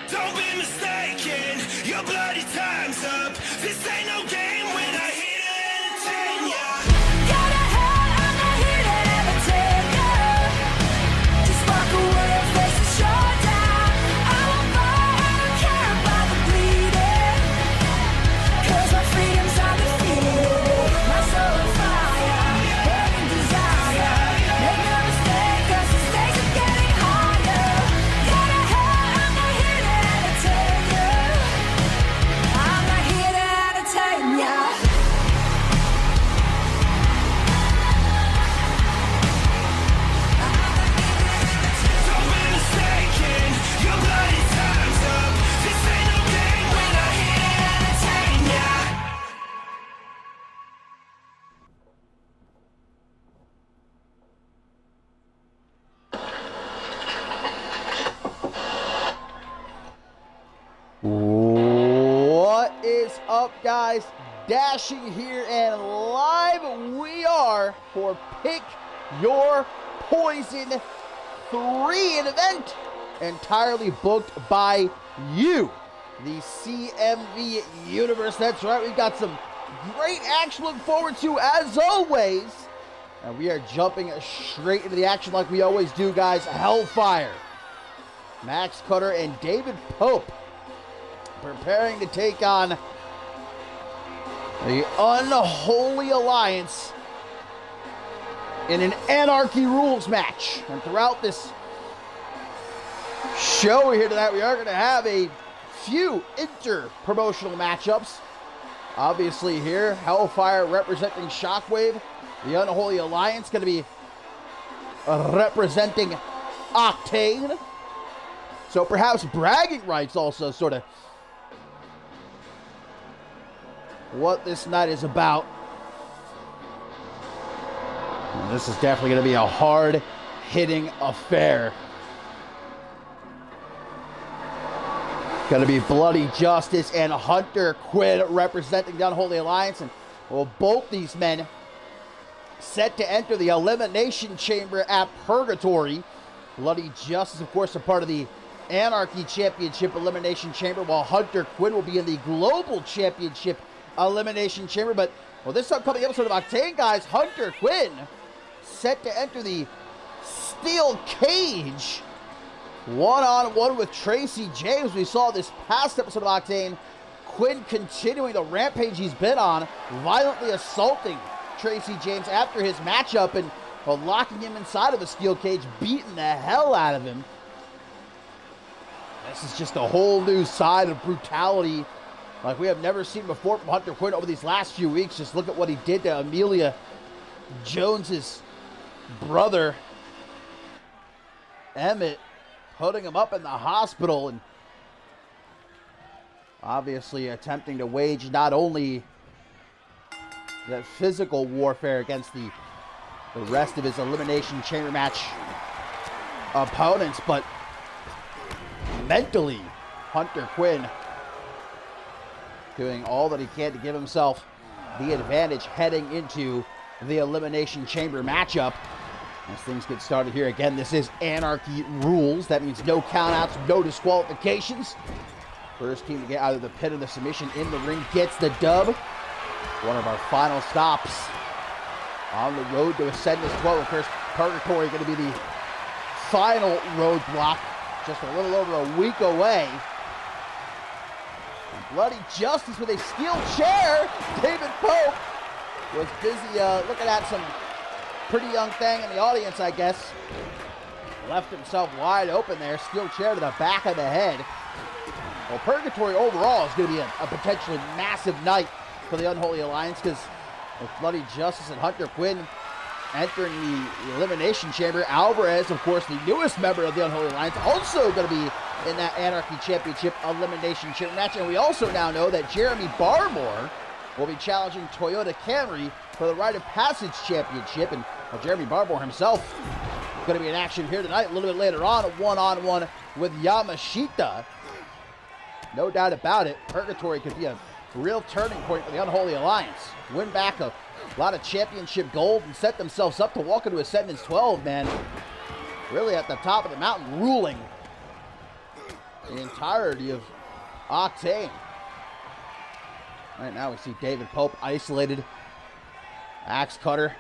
Don't be mistaken, your bloody time's up. This ain't no game when I hit it entertain ya. Gotta hell, I'm not here to entertain ya. Just walk away and face the showdown. I won't fight, I don't care about the bleeding. 'Cause my freedom's undefeated. My soul on fire, burning desire. Make no mistake, 'cause the stakes are getting higher. Gotta hell, I'm not here to entertain ya. I'm not here to entertain ya. Don't be mistaken, your bloody time's up. This ain't no game when I hit it entertain ya. What is up, guys? Dashing here and live we are for Pick Your Poison 3, an event entirely booked by you, the CMV universe. That's right, we've got some great action to look forward to as always. And we are jumping straight into the action like we always do, guys. Hellfire, Max Cutter, and David Pope preparing to take on the Unholy Alliance in an Anarchy Rules match. And throughout this show here tonight, we are going to have a few inter-promotional matchups. Obviously here, Hellfire representing Shockwave. The Unholy Alliance going to be representing Octane. So perhaps bragging rights also sort of what this night is about. And this is definitely going to be a hard-hitting affair. Going to be Bloody Justice and Hunter Quinn representing the Unholy Alliance. And well, both these men set to enter the Elimination Chamber at Purgatory. Bloody Justice, of course, a part of the Anarchy Championship Elimination Chamber, while Hunter Quinn will be in the Global Championship Elimination Chamber. But, well, this upcoming episode of Octane, guys, Hunter Quinn set to enter the Steel Cage one-on-one with Tracy James. We saw this past episode of Octane, Quinn continuing the rampage he's been on, violently assaulting Tracy James after his matchup and locking him inside of the steel cage, beating the hell out of him. This is just a whole new side of brutality like we have never seen before from Hunter Quinn over these last few weeks. Just look at what he did to Amelia Jones's brother, Emmett, putting him up in the hospital and obviously attempting to wage not only that physical warfare against the rest of his Elimination Chamber match opponents, but mentally, Hunter Quinn doing all that he can to give himself the advantage heading into the Elimination Chamber matchup. As things get started here, again, this is Anarchy Rules. That means no countouts, no disqualifications. First team to get either the pin or the submission in the ring gets the dub. One of our final stops on the road to Ascendus 12. Of course, Purgatory going to be the final roadblock, just a little over a week away. And Bloody Justice with a steel chair. David Pope was busy looking at some pretty young thing in the audience, I guess. Left himself wide open there. Steel chair to the back of the head. Well, Purgatory overall is going to be a potentially massive night for the Unholy Alliance, because with Bloody Justice and Hunter Quinn entering the Elimination Chamber, Alvarez, of course, the newest member of the Unholy Alliance, also going to be in that Anarchy Championship Elimination Chamber match. And we also now know that Jeremy Barmore will be challenging Toyota Camry for the Rite of Passage Championship. And Jeremy Barmore himself going to be in action here tonight. A little bit later on, a one-on-one with Yamashita. No doubt about it, Purgatory could be a real turning point for the Unholy Alliance. Win back a lot of championship gold and set themselves up to walk into Ascendance 12, man. Really at the top of the mountain, ruling the entirety of Octane. Right now we see David Pope isolated. Axe Cutter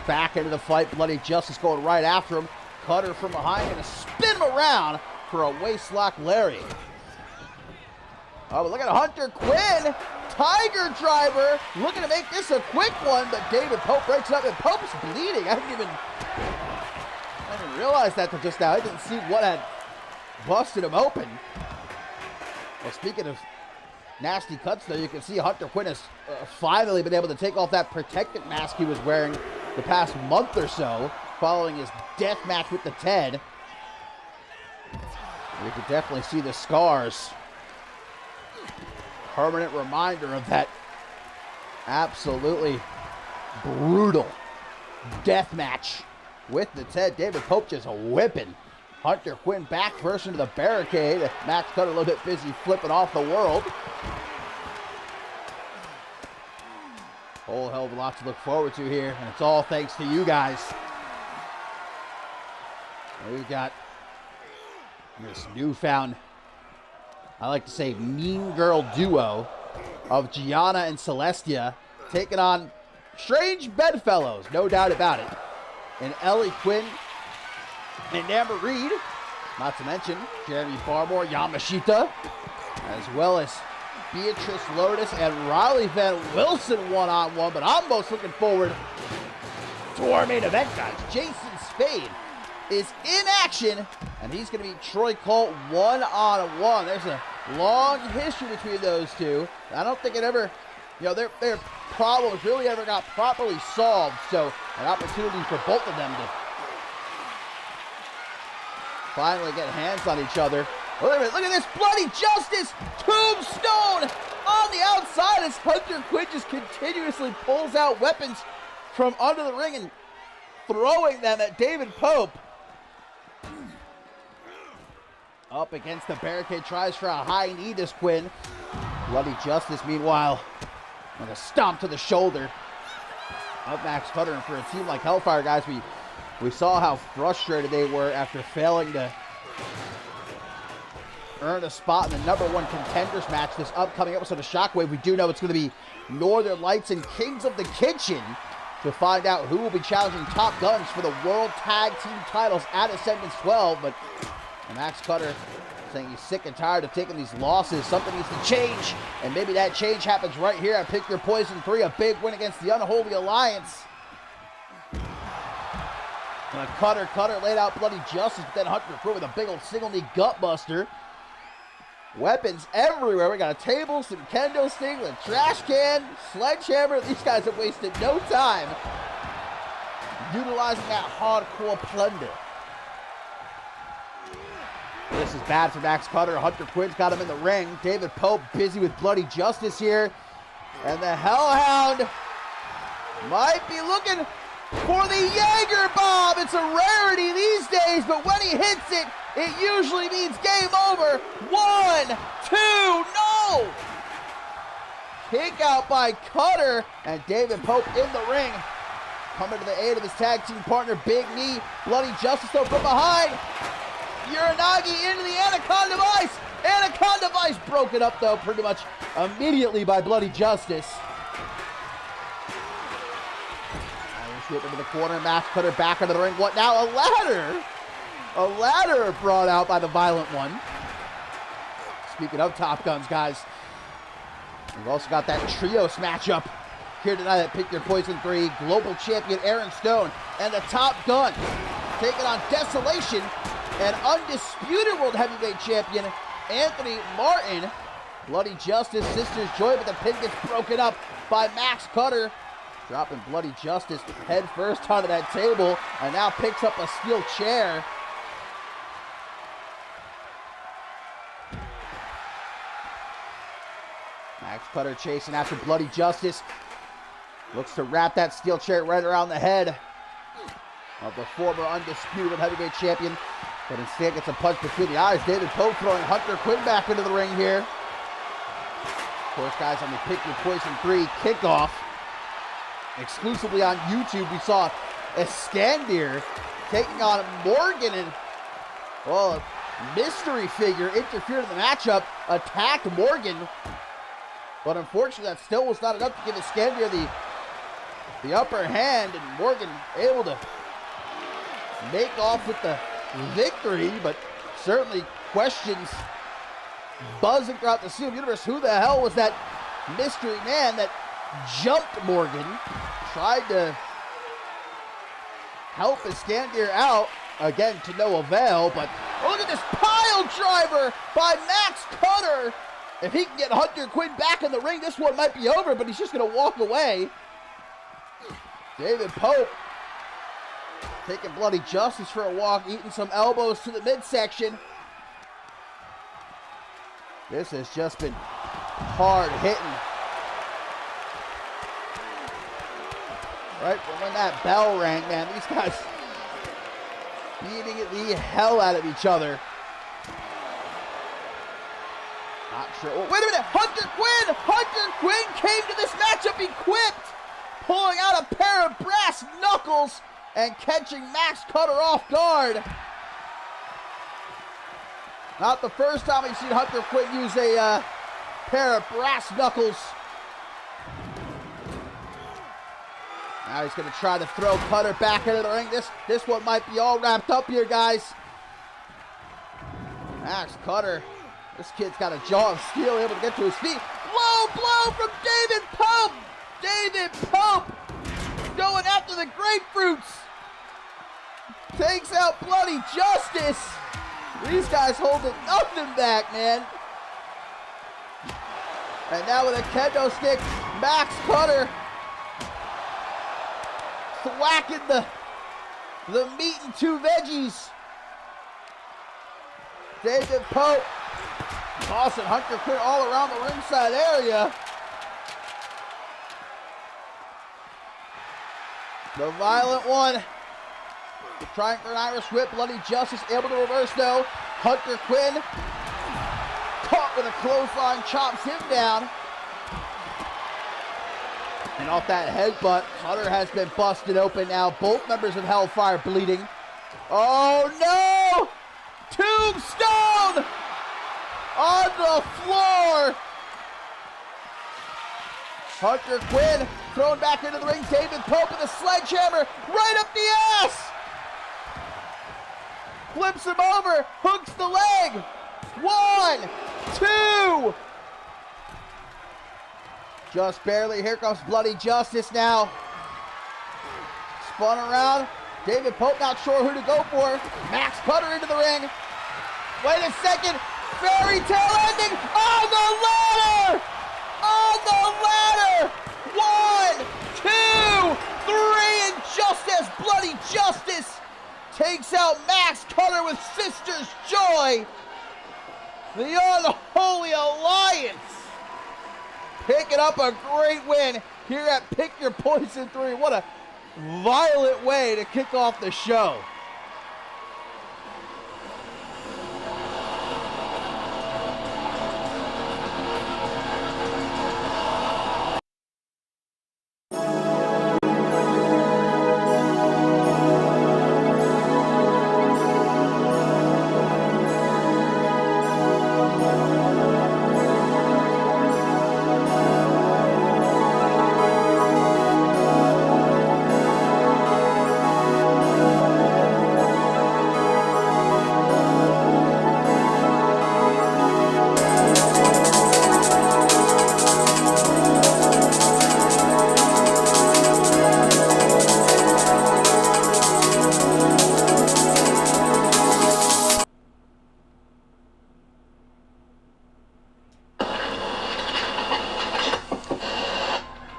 back into the fight. Bloody Justice going right after him. Cutter from behind, gonna spin him around for a waistlock lariat. Oh, but look at Hunter Quinn. Tiger Driver looking to make this a quick one, but David Pope breaks it up, and Pope's bleeding. I didn't even realize that till just now. I didn't see what had busted him open. Well, speaking of nasty cuts, though, you can see Hunter Quinn has finally been able to take off that protectant mask he was wearing the past month or so, following his death match with the Ted. You can definitely see the scars. Permanent reminder of that absolutely brutal death match with the Ted. David Pope just whipping Hunter Quinn back first into the barricade. Max Cutter a little bit busy flipping off the world. Whole hell of a lot to look forward to here, and it's all thanks to you guys. We've got this newfound, I like to say, mean girl duo of Gianna and Celestia taking on strange bedfellows, no doubt about it. And Ellie Quinn and Amber Reed, not to mention Jeremy Barmore, Yamashita, as well as Beatrice Lotus and Riley Van Wilson one-on-one. But I'm most looking forward to our main event, guys. Jason Spade is in action, and he's going to be Troy Colt one-on-one. There's a long history between those two. I don't think it ever, their problems really ever got properly solved. So an opportunity for both of them to finally get hands on each other. Look at this, Bloody Justice tombstone on the outside as Hunter Quinn just continuously pulls out weapons from under the ring and throwing them at David Pope. Up against the barricade, tries for a high knee, this Quinn. Bloody Justice, meanwhile, with a stomp to the shoulder of Max Cutter. And for a team like Hellfire, guys, we saw how frustrated they were after failing to earn a spot in the #1 contenders match this upcoming episode of Shockwave. We do know it's going to be Northern Lights and Kings of the Kitchen to find out who will be challenging Top Guns for the World Tag Team titles at Ascendance 12. But Max Cutter saying he's sick and tired of taking these losses. Something needs to change, and maybe that change happens right here at Pick Your Poison 3, a big win against the Unholy Alliance. And Cutter laid out Bloody Justice, but then Hunter Quinn with a big old single knee gut buster. Weapons everywhere. We got a table, some kendo stick, a trash can, sledgehammer. These guys have wasted no time utilizing that hardcore plunder. This is bad for Max Cutter. Hunter Quinn's got him in the ring. David Pope busy with Bloody Justice here. And the Hellhound might be looking for the Jaeger bomb. It's a rarity these days, but when he hits it, it usually means game over. 1, 2, no! Kick out by Cutter, and David Pope in the ring. Coming to the aid of his tag team partner, Big Knee. Bloody Justice though from behind. Uranagi into the Anaconda Vice. Anaconda Vice broken up though pretty much immediately by Bloody Justice. Irish Skip into the corner. Max Cutter back into the ring. What now? A ladder! A ladder brought out by the Violent One. Speaking of Top Guns, guys, we've also got that trios matchup here tonight at Pick Your Poison 3. Global champion Aaron Stone and the Top Gun taking on Desolation and undisputed World Heavyweight Champion Anthony Martin. Bloody Justice, Sisters Joy, but the pin gets broken up by Max Cutter. Dropping Bloody Justice head first onto that table and now picks up a steel chair. Max Cutter chasing after Bloody Justice. Looks to wrap that steel chair right around the head of the former undisputed heavyweight champion. But instead gets a punch between the eyes. David Pope throwing Hunter Quinn back into the ring here. Of course, guys, on the Pick Your Poison 3 kickoff, exclusively on YouTube, we saw Iskandir taking on Morgan, and, well, a mystery figure interfered in the matchup, attacked Morgan, but unfortunately that still was not enough to give Iskandir the upper hand, and Morgan able to make off with the victory, but certainly questions buzzing throughout the CMV universe. Who the hell was that mystery man that jumped Morgan? Tried to help Iskandir out, again to no avail, but look at this pile driver by Max Cutter. If he can get Hunter Quinn back in the ring, this one might be over, but he's just going to walk away. David Pope taking Bloody Justice for a walk, eating some elbows to the midsection. This has just been hard hitting. Right from when that bell rang, man, these guys beating the hell out of each other. Not sure. Oh, wait a minute, Hunter Quinn! Hunter Quinn came to this matchup equipped, pulling out a pair of brass knuckles and catching Max Cutter off guard. Not the first time we've seen Hunter Quinn use a pair of brass knuckles. Now he's going to try to throw Cutter back into the ring. This one might be all wrapped up here, guys. Max Cutter, this kid's got a jaw of steel, able to get to his feet. Low blow from David Pope. David Pope going after the grapefruits. Takes out Bloody Justice. These guys holding nothing back, man. And now with a kendo stick, Max Cutter thwacking the meat and two veggies. David Pope tossing Hunter Quinn all around the ringside area. The Violent One trying for an Irish whip. Bloody Justice able to reverse though. Hunter Quinn caught with a clothesline, chops him down. And off that headbutt, Cutter has been busted open now. Both members of Hellfire bleeding. Oh no! Tombstone on the floor. Hunter Quinn thrown back into the ring. David Pope with a sledgehammer right up the ass. Flips him over, hooks the leg. 1, 2. Just barely. Here comes Bloody Justice now. Spun around. David Pope not sure who to go for. Max Cutter into the ring. Wait a second. Fairy tale ending on the ladder. On the ladder. 1, 2, 3. And just as Bloody Justice takes out Max Cutter with Sister's Joy, the Unholy Alliance picking up a great win here at Pick Your Poison 3. What a violent way to kick off the show.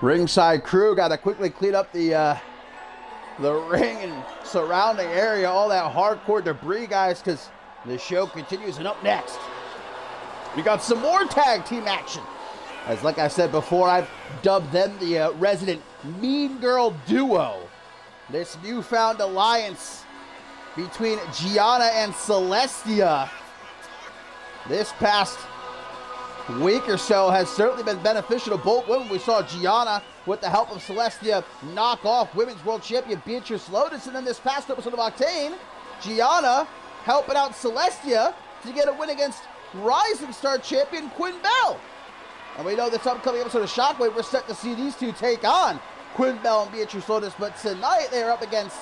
Ringside crew got to quickly clean up the ring and surrounding area, all that hardcore debris, guys, because the show continues. And up next, we got some more tag team action. As like I said before, I've dubbed them the resident Mean Girl Duo. This newfound alliance between Gianna and Celestia this past week or so has certainly been beneficial to both women. We saw Gianna, with the help of Celestia, knock off Women's World Champion Beatrice Lotus, and then this past episode of Octane, Gianna helping out Celestia to get a win against Rising Star Champion Quinn Bell. And we know this upcoming episode of Shockwave, we're set to see these two take on Quinn Bell and Beatrice Lotus, but tonight they are up against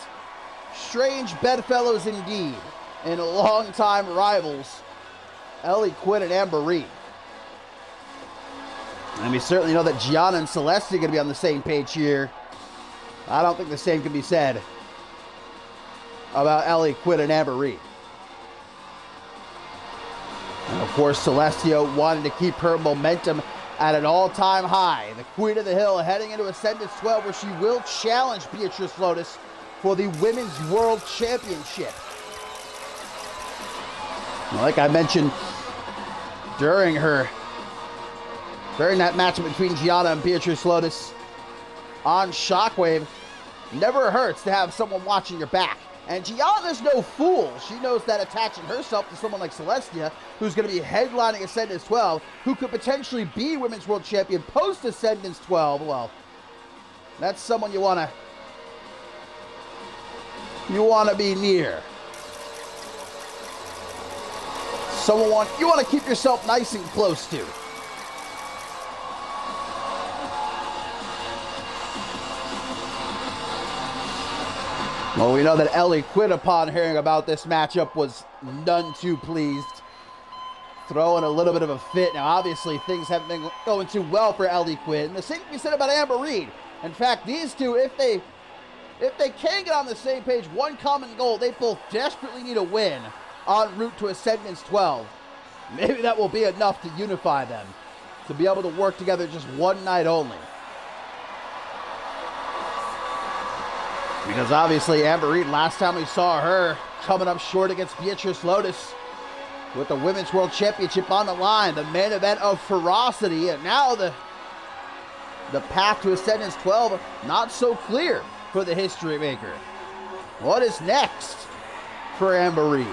strange bedfellows indeed, and longtime rivals, Ellie Quinn and Amber Reed. And we certainly know that Gianna and Celestia are going to be on the same page here. I don't think the same can be said about Ellie Quinn and Amber Reed. And of course, Celestia wanted to keep her momentum at an all-time high. The Queen of the Hill heading into Ascendance 12, where she will challenge Beatrice Lotus for the Women's World Championship. Like I mentioned during that match between Gianna and Beatrice Lotus on Shockwave, never hurts to have someone watching your back. And Gianna's no fool. She knows that attaching herself to someone like Celestia, who's going to be headlining Ascendance 12, who could potentially be Women's World Champion post-Ascendance 12, well, that's someone you want to be near. Someone you want to keep yourself nice and close to. Well, we know that Ellie Quinn, upon hearing about this matchup, was none too pleased, throwing a little bit of a fit. Now, obviously, things haven't been going too well for Ellie Quinn. The same can be said about Amber Reed. In fact, these two, if they can get on the same page, one common goal, they both desperately need a win en route to Ascendance 12. Maybe that will be enough to unify them, to be able to work together just one night only. Because obviously Amber Reed, last time we saw her coming up short against Beatrice Lotus with the Women's World Championship on the line, the main event of Ferocity, and now the path to Ascendance 12 not so clear for the History Maker. What is next for Amber Reed?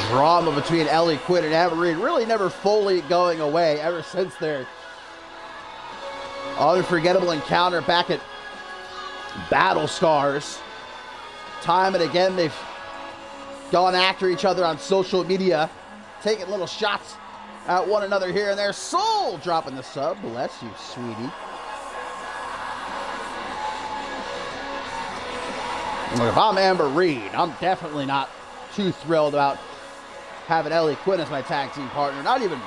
Drama between Ellie Quinn and Amber Reed really never fully going away ever since their unforgettable encounter back at Battle Scars. Time and again, they've gone after each other on social media, taking little shots at one another here and there. Soul dropping the sub. Bless you, sweetie. Look, if I'm Amber Reed, I'm definitely not too thrilled about having Ellie Quinn as my tag team partner. Not even,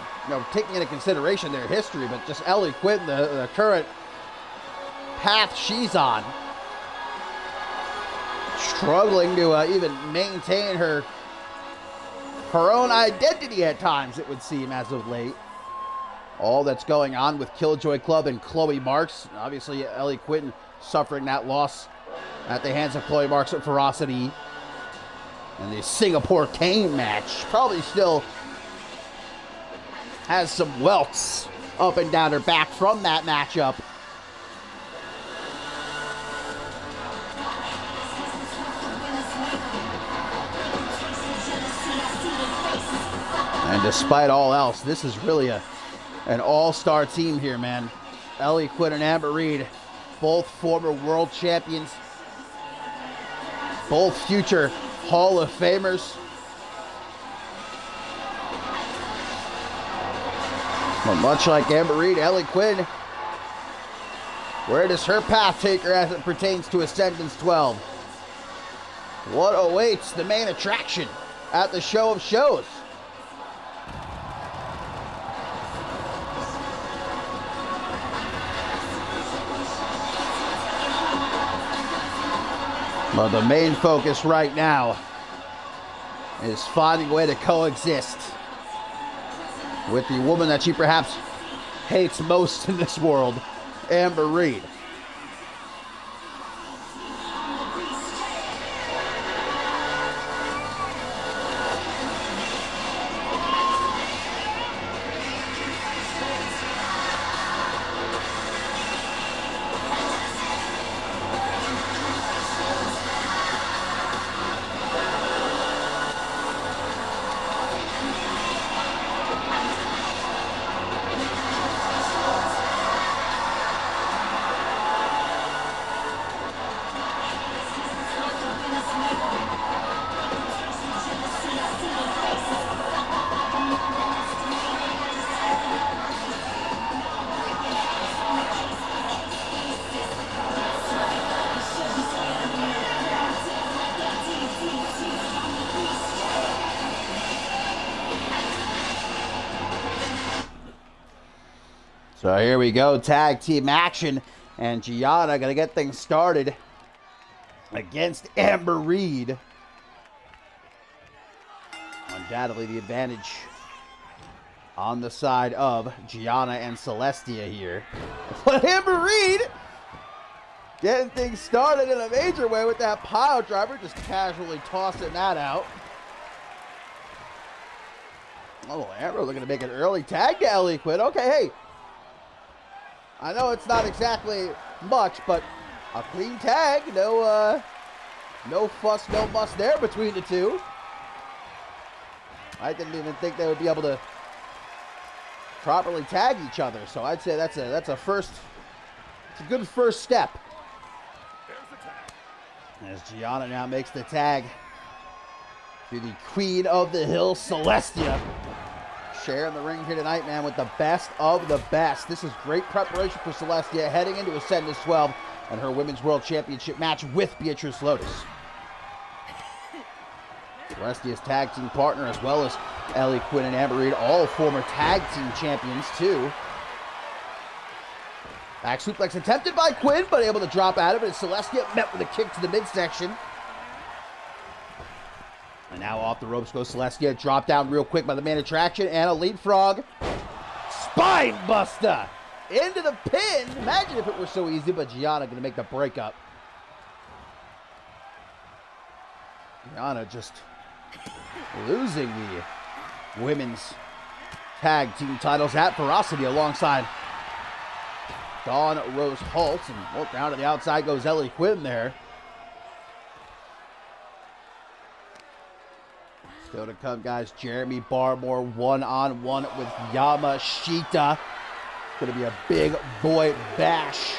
taking into consideration their history, but just Ellie Quinn, the current path she's on. Struggling to even maintain her own identity at times, it would seem, as of late. All that's going on with Killjoy Club and Chloe Marks. Obviously, Ellie Quinn suffering that loss at the hands of Chloe Marks at Ferocity. And the Singapore Cane match probably still has some welts up and down her back from that matchup. And despite all else, this is really an all-star team here, man. Ellie Quinn and Amber Reed, both former world champions, both future Hall of Famers. Well, much like Amber Reed, Ellie Quinn, where does her path take her as it pertains to Ascendance 12? What awaits the main attraction at the show of shows? Well, the main focus right now is finding a way to coexist with the woman that she perhaps hates most in this world, Amber Reed. So here we go, tag team action, and Gianna gonna get things started against Amber Reed. Undoubtedly the advantage on the side of Gianna and Celestia here. But Amber Reed getting things started in a major way with that pile driver, just casually tossing that out. Oh, Amber looking to make an early tag to Ellie Quinn. Okay, hey. I know it's not exactly much, but a clean tag. No fuss, no muss there between the two. I didn't even think they would be able to properly tag each other. So I'd say that's a first. It's a good first step. As Gianna now makes the tag to the Queen of the Hill, Celestia. Sharing the ring here tonight, man, with the best of the best. This is great preparation for Celestia heading into Ascendus 12 and her Women's World Championship match with Beatrice Lotus. Celestia's tag team partner, as well as Ellie Quinn and Amber Reed, all former tag team champions, too. Back suplex attempted by Quinn, but able to drop out of it as Celestia met with a kick to the midsection. And now off the ropes goes Celestia, dropped down real quick by the main attraction, and a leapfrog. Spine buster into the pin. Imagine if it were so easy, but Gianna going to make the breakup. Gianna just losing the women's tag team titles at Ferocity alongside Dawn Rose Holtz. And well, down to the outside goes Ellie Quinn there. Still to come, guys. Jeremy Barmore one-on-one with Yamashita. Going to be a big boy bash.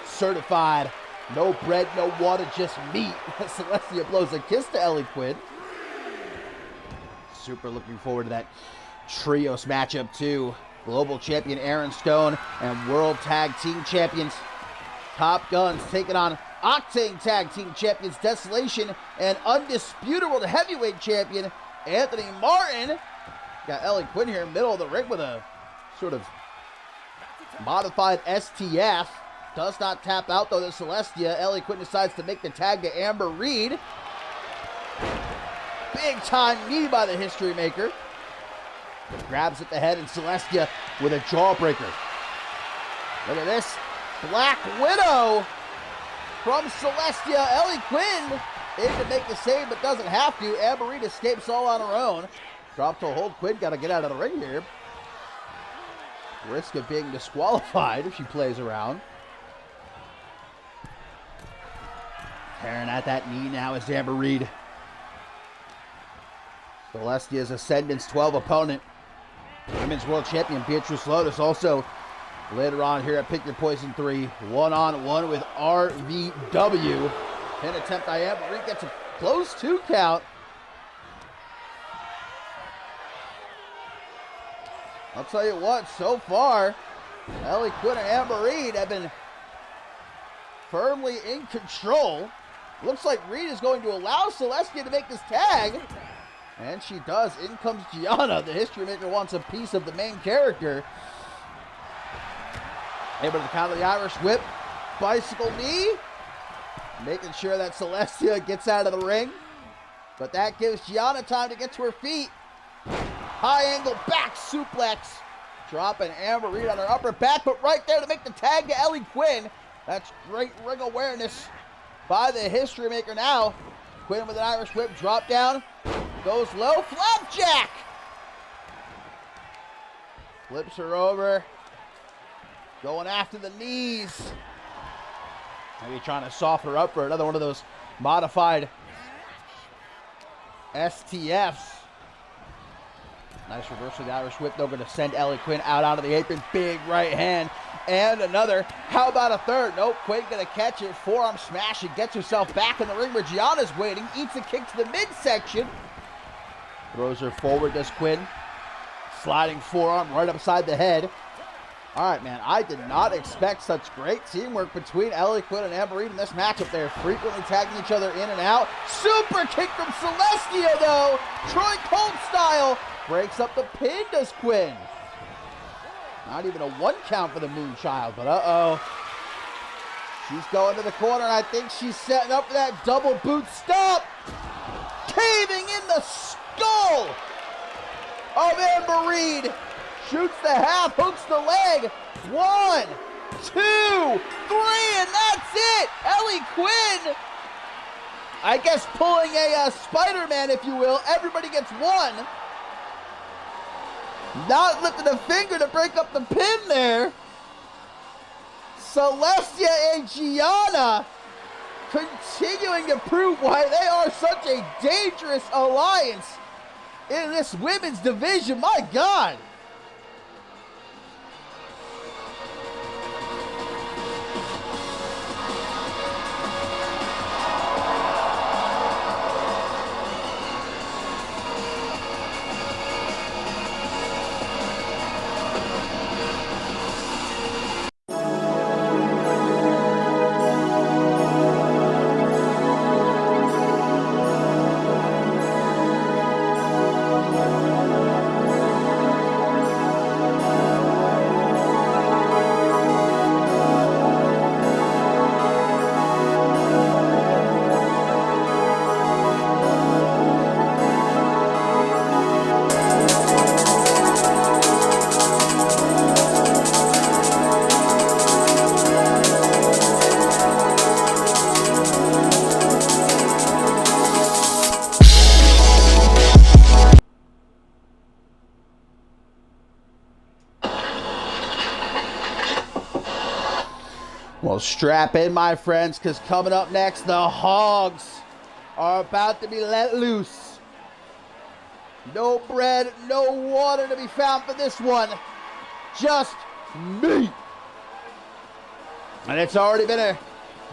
Certified. No bread, no water, just meat. Celestia blows a kiss to Ellie Quinn. Super looking forward to that trios matchup, too. Global champion Aaron Stone and World Tag Team Champions Top Guns taking on Octane Tag Team Champions Desolation and Undisputed World Heavyweight Champion Anthony Martin. Got Ellie Quinn here in the middle of the ring with a sort of modified STF. Does not tap out though to Celestia. Ellie Quinn decides to make the tag to Amber Reed. Big time knee by the History Maker. Grabs at the head and Celestia with a jawbreaker. Look at this. Black Widow from Celestia. Ellie Quinn in to make the save, but doesn't have to. Amber Reed escapes all on her own. Drop toe hold. Quinn got to get out of the ring here. Risk of being disqualified if she plays around. Tearing at that knee now is Amber Reed. Celestia's Ascendance 12 opponent, Women's World Champion Beatrice Lotus, also later on here at Pick Your Poison 3, one-on-one with RVW. Pin attempt by Amber Reed gets a close 2 count. I'll tell you what, so far, Ellie Quinn and Amber Reed have been firmly in control. Looks like Reed is going to allow Celestia to make this tag. And she does. In comes Gianna. The History Maker wants a piece of the main character. Able to counter the Irish Whip. Bicycle knee. Making sure that Celestia gets out of the ring. But that gives Gianna time to get to her feet. High angle back suplex. Dropping Amber Reed on her upper back, but right there to make the tag to Ellie Quinn. That's great ring awareness by the history maker now. Quinn with an Irish whip, drop down. Goes low, flapjack. Flips her over. Going after the knees. Maybe trying to soften her up for another one of those modified STFs. Nice reversal of the Irish whip, though, going to send Ellie Quinn out onto the apron. Big right hand and another. How about a third? Nope, Quinn going to catch it. Forearm smash and gets herself back in the ring where Gianna's waiting. Eats a kick to the midsection. Throws her forward, does Quinn. Sliding forearm right upside the head. All right, man, I did not expect such great teamwork between Ellie Quinn and Amber Reed in this matchup. They're frequently tagging each other in and out. Super kick from Celestia, though. Troy Colt style. Breaks up the pin, does Quinn. Not even a 1 count for the Moonchild, but uh-oh. She's going to the corner, and I think she's setting up for that double boot stop. Caving in the skull of Amber Reed. Shoots the half, hooks the leg. 1, 2, 3, and that's it. Ellie Quinn, I guess pulling a Spider-Man, if you will. Everybody gets 1. Not lifting a finger to break up the pin there. Celestia and Gianna continuing to prove why they are such a dangerous alliance in this women's division. My God. Well, strap in, my friends, because coming up next, the Hogs are about to be let loose. No bread, no water to be found for this one. Just meat. And it's already been a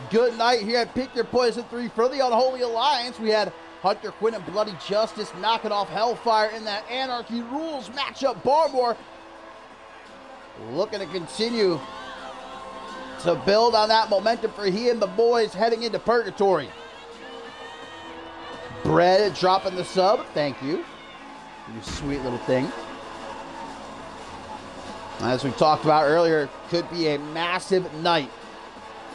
good night here at Pick Your Poison 3 for the Unholy Alliance. We had Hunter Quinn and Bloody Justice knocking off Hellfire in that Anarchy Rules matchup. Barmore looking to continue to build on that momentum for he and the boys heading into Purgatory. Bread dropping the sub. Thank you. You sweet little thing. As we talked about earlier, could be a massive night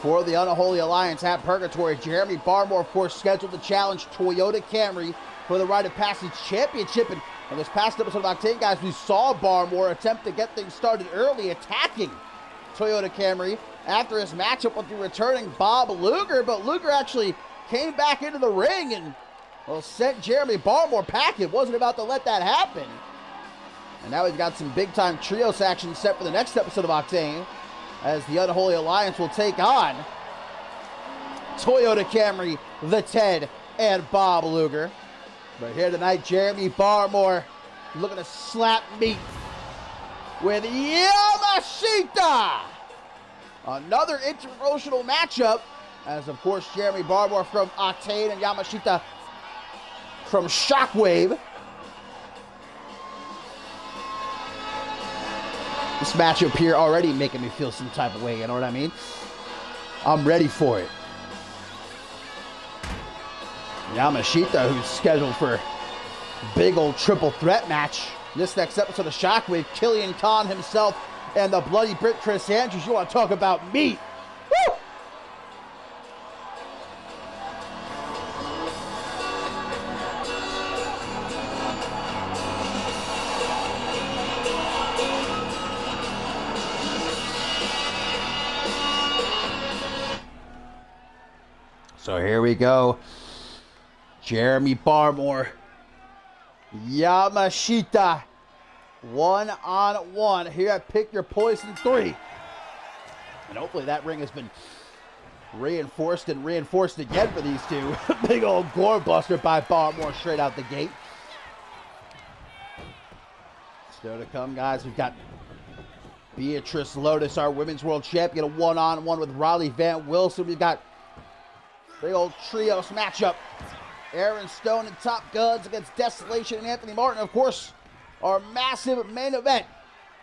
for the Unholy Alliance at Purgatory. Jeremy Barmore, of course, scheduled to challenge Toyota Camry for the Rite of Passage Championship. And in this past episode of Octane, guys, we saw Barmore attempt to get things started early, attacking Toyota Camry after his matchup with the returning Bob Luger. But Luger actually came back into the ring and, well, sent Jeremy Barmore packing. Wasn't about to let that happen. And now we've got some big-time trios action set for the next episode of Octane, as the Unholy Alliance will take on Toyota Camry, the Ted, and Bob Luger. But here tonight, Jeremy Barmore looking to slap meat with Yamashita. Another interpromotional matchup, as of course Jeremy Barmore from Octane and Yamashita from Shockwave. This matchup here already making me feel some type of way, you know what I mean? I'm ready for it. Yamashita, who's scheduled for a big old triple threat match. This next episode of Shockwave, Killian Khan himself and the Bloody Brit Chris Andrews. You want to talk about meat? Woo! So here we go. Jeremy Barmore, Yamashita, 1-on-1 here at Pick Your Poison 3. And hopefully that ring has been reinforced and reinforced again for these two. Big old gore buster by Barmore straight out the gate. Still to come, guys. We've got Beatrice Lotus, our Women's World Champion, a 1-on-1 with Riley Van Wilson. We've got big old trios matchup. Aaron Stone and Top Guns against Desolation and Anthony Martin. Of course, our massive main event.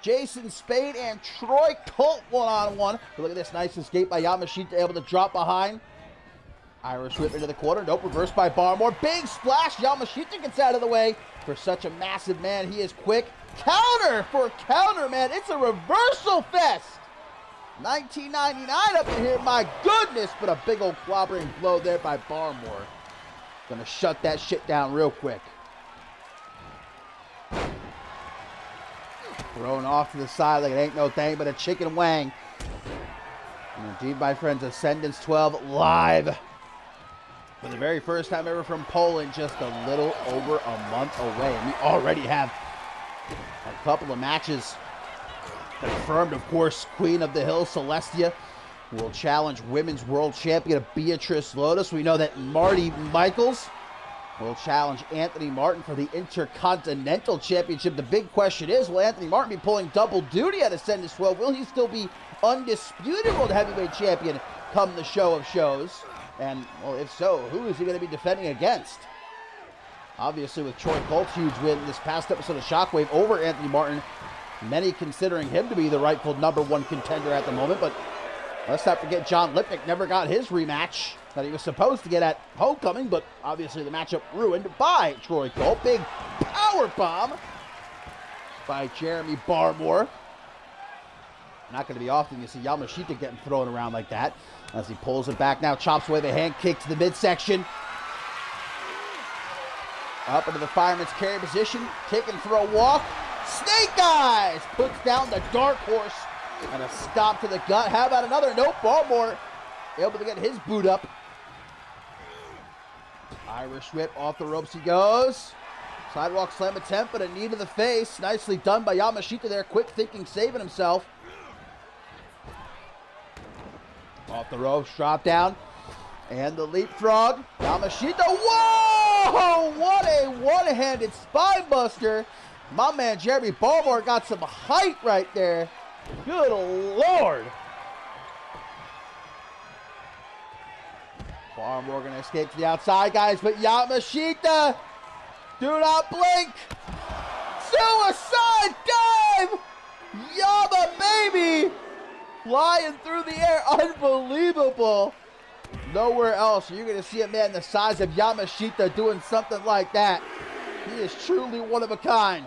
Jason Spade and Troy Colt 1-on-1. Look at this nice escape by Yamashita, able to drop behind. Irish whip into the corner. Nope, reversed by Barmore. Big splash. Yamashita gets out of the way. For such a massive man, he is quick. Counter for counter, man. It's a reversal fest. 1999 up in here, my goodness. But a big old clobbering blow there by Barmore. Gonna shut that shit down real quick. Thrown off to the side like it ain't no thing but a chicken wang. And indeed, my friends, Ascendance 12 live. For the very first time ever from Poland, just a little over a month away. And we already have a couple of matches confirmed. Of course, Queen of the Hill, Celestia, will challenge Women's World Champion Beatrice Lotus. We know that Marty Michaels will challenge Anthony Martin for the Intercontinental Championship. The big question is, will Anthony Martin be pulling double duty at Ascendance 12? Will he still be undisputed World Heavyweight Champion come the show of shows? And, well, if so, who is he going to be defending against? Obviously, with Troy Colt's huge win this past episode of Shockwave over Anthony Martin, many considering him to be the rightful #1 contender at the moment, but let's not forget John Lipnick never got his rematch that he was supposed to get at Homecoming, but obviously the matchup ruined by Troy Colt. Big power bomb by Jeremy Barmore. Not going to be often you see Yamashita getting thrown around like that. As he pulls it back now, chops away the hand kick to the midsection. Up into the fireman's carry position, kick and throw walk. Snake Eyes puts down the dark horse. And a stop to the gut. How about another? Nope, Barmore able to get his boot up. Irish whip off the ropes he goes. Sidewalk slam attempt, but a knee to the face. Nicely done by Yamashita there. Quick thinking, saving himself. Off the ropes, drop down. And the leapfrog. Yamashita, whoa! What a one-handed spine buster. My man Jeremy Barmore got some height right there. Good Lord. Barmore gonna escape to the outside, guys, but Yamashita, do not blink. Suicide dive. Yama, baby. Flying through the air, unbelievable. Nowhere else are you gonna see a man the size of Yamashita doing something like that. He is truly one of a kind.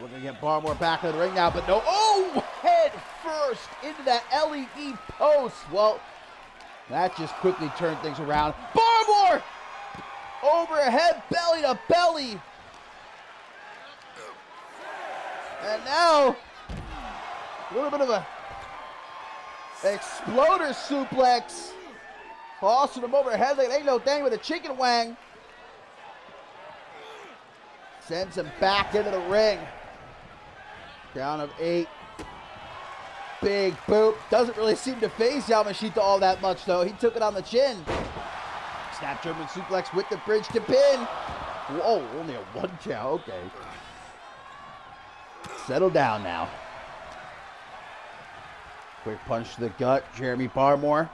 Looking to get Barmore back in the ring now, but no. Oh, head first into that LED post. Well, that just quickly turned things around. Barmore! Overhead, belly to belly. And now, a little bit of a exploder suplex. Tossing him overhead like it ain't no thing with a chicken wang. Sends him back into the ring. Down of 8. Big boot. Doesn't really seem to phase Yamashita all that much, though. He took it on the chin. Snap German suplex with the bridge to pin. Whoa, only a 1 count. Okay. Settle down now. Quick punch to the gut. Jeremy Barmore.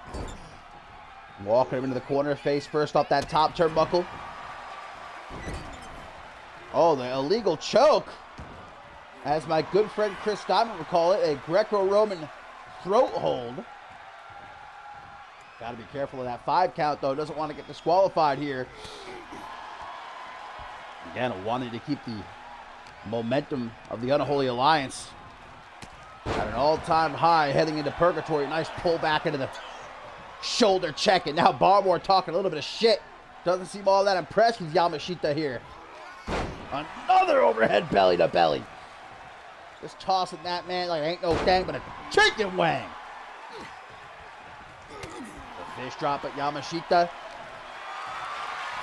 Walking him into the corner. Face first off that top turnbuckle. Oh, the illegal choke. As my good friend Chris Diamond would call it, a Greco-Roman throat hold. Got to be careful of that 5 count, though. Doesn't want to get disqualified here. Again, wanting to keep the momentum of the Unholy Alliance at an all-time high heading into Purgatory. Nice pull back into the shoulder check. And now Barmore talking a little bit of shit. Doesn't seem all that impressed with Yamashita here. Another overhead belly to belly. Just tossing that man like ain't no thing but a chicken wang. Fish drop at Yamashita.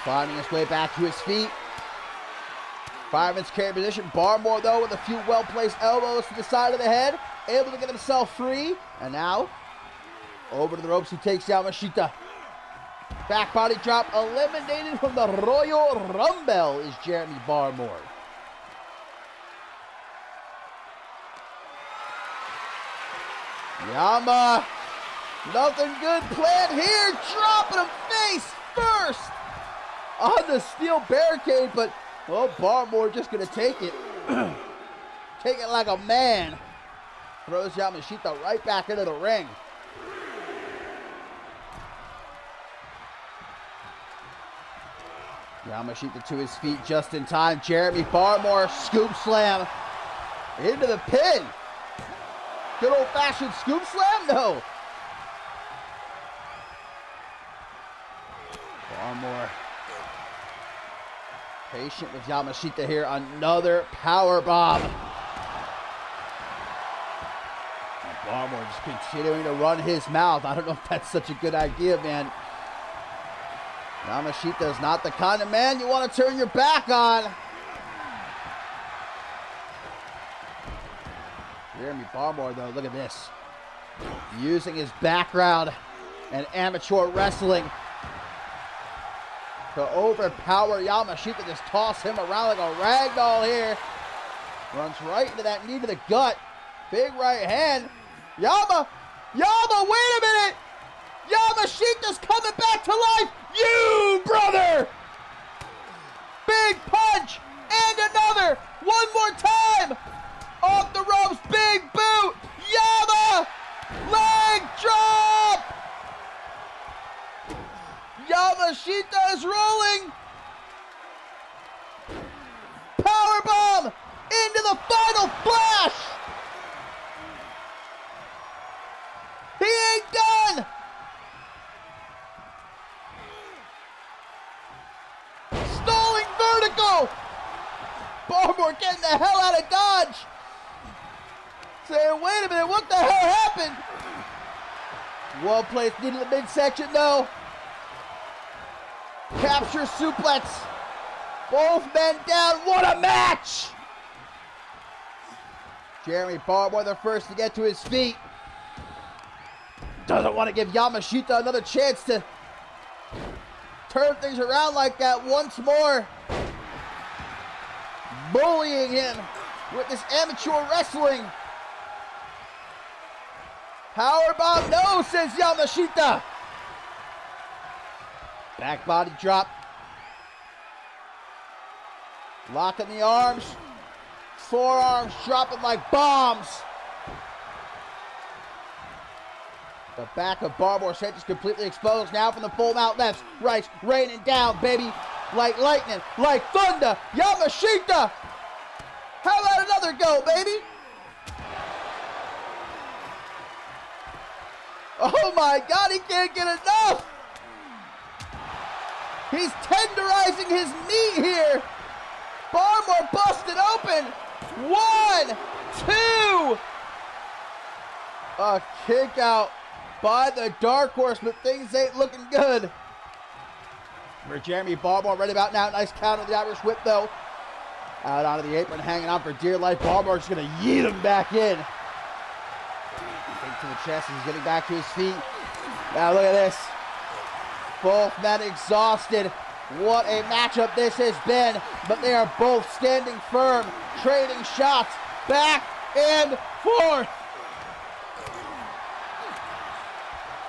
Finding his way back to his feet. Fireman's carry position. Barmore, though, with a few well-placed elbows to the side of the head. Able to get himself free. And now, over to the ropes, he takes Yamashita. Back body drop. Eliminated from the Royal Rumble is Jeremy Barmore. Yama. Nothing good planned here. Dropping him face first on the steel barricade, but well, Barmore just gonna take it. Take it like a man. Throws Yamashita right back into the ring. Yamashita to his feet just in time. Jeremy Barmore, scoop slam into the pin. Good old-fashioned scoop slam? No. Barmore patient with Yamashita here. Another power bomb. Barmore just continuing to run his mouth. I don't know if that's such a good idea, man. Yamashita is not the kind of man you want to turn your back on. Jeremy Barmore, though, look at this. Using his background and amateur wrestling to overpower Yamashita. Just toss him around like a rag doll here. Runs right into that knee to the gut. Big right hand. Yama, wait a minute. Yamashita's coming back to life. You, brother. Big punch and another. One more time. Off the ropes, big boot. Yama, leg drop. Yamashita is rolling. Powerbomb into the final flash. He ain't done. Stalling vertical. Barmore getting the hell out of Dodge. Saying, wait a minute, what the hell happened? Well placed into the midsection though. Capture suplex. Both men down. What a match! Jeremy Barmore the first to get to his feet. Doesn't want to give Yamashita another chance to turn things around like that once more. Bullying him with this amateur wrestling. Powerbomb, no, says Yamashita. Back body drop. Locking the arms. Forearms dropping like bombs. The back of Barmore's head is completely exposed now from the full mount lefts. Rights raining down, baby. Like lightning, like thunder. Yamashita. How about another go, baby? Oh my God, he can't get enough. He's tenderizing his knee here. Barmore busted open. 1, 2. A kick out by the Dark Horse, but things ain't looking good for Jeremy Barmore right about now. Nice count of the Irish whip, though. Out onto the apron, hanging on for dear life. Barmore's going to yeet him back in. Kick to the chest. He's getting back to his feet. Now look at this. Both men exhausted. What a matchup this has been. But they are both standing firm, trading shots back and forth.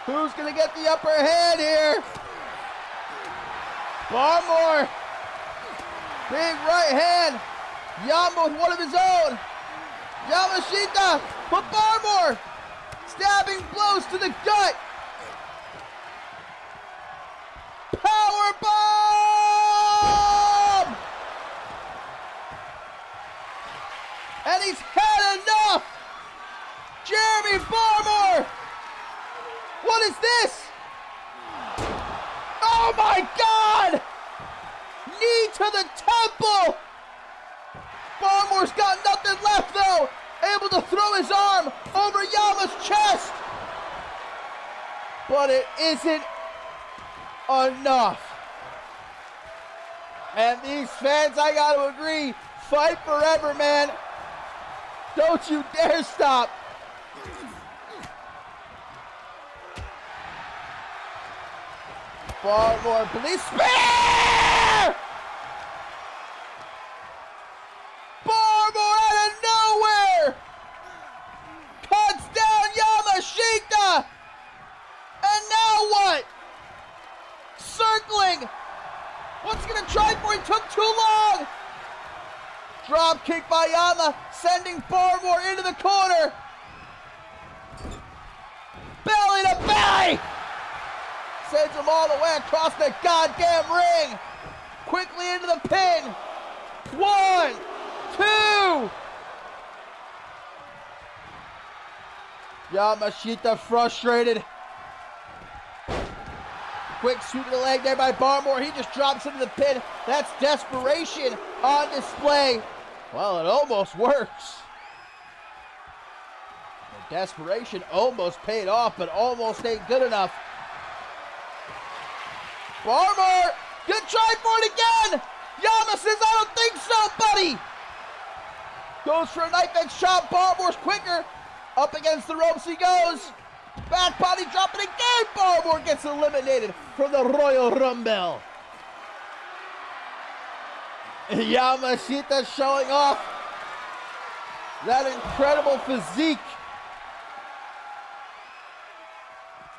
Who's going to get the upper hand here? Barmore. Big right hand. Yama with one of his own. Yamashita. But Barmore. Stabbing blows to the gut. Power bomb. And he's had enough. Jeremy Barmore. What is this? Oh my God! Knee to the temple! Barmore's got nothing left though! Able to throw his arm over Yama's chest! But it isn't enough. And these fans, I gotta agree, fight forever, man. Don't you dare stop. Barmore, police spear! Barmore out of nowhere! Cuts down Yamashita! And now what? Circling! What's gonna try for? He took too long! Drop kick by Yama, sending Barmore into the corner. Belly to belly! Sends him all the way across the goddamn ring. Quickly into the pin. 1, 2. Yamashita frustrated. Quick sweep of the leg there by Barmore. He just drops into the pin. That's desperation on display. Well, it almost works. The desperation almost paid off, but almost ain't good enough. Barmore, good try for it again. Yama says, I don't think so, buddy. Goes for a knife edge chop. Barmore's quicker. Up against the ropes he goes. Back body drop, and again Barmore gets eliminated from the Royal Rumble. Yamashita showing off that incredible physique.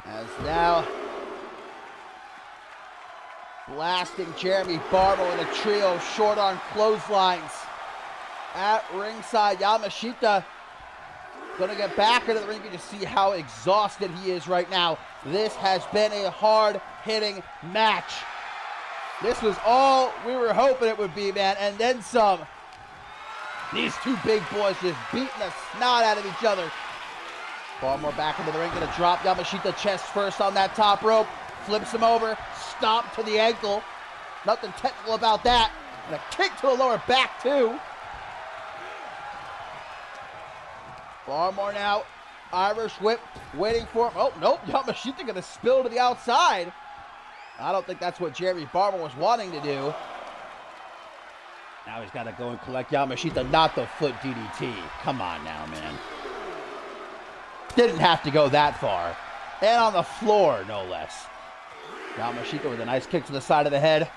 As now blasting Jeremy Barmore in a trio of short arm clotheslines. At ringside, Yamashita gonna get back into the ring to see how exhausted he is right now. This has been a hard-hitting match. This was all we were hoping it would be, man, and then some. These two big boys just beating the snot out of each other. Barmore back into the ring, gonna drop Yamashita chest first on that top rope. Flips him over, stomp to the ankle. Nothing technical about that. And a kick to the lower back, too. Barmore now, Irish whip, waiting for him. Oh, nope, Yamashita gonna spill to the outside. I don't think that's what Jeremy Barmore was wanting to do. Now he's got to go and collect Yamashita, not the foot DDT. Come on now, man. Didn't have to go that far. And on the floor, no less. Yamashita with a nice kick to the side of the head.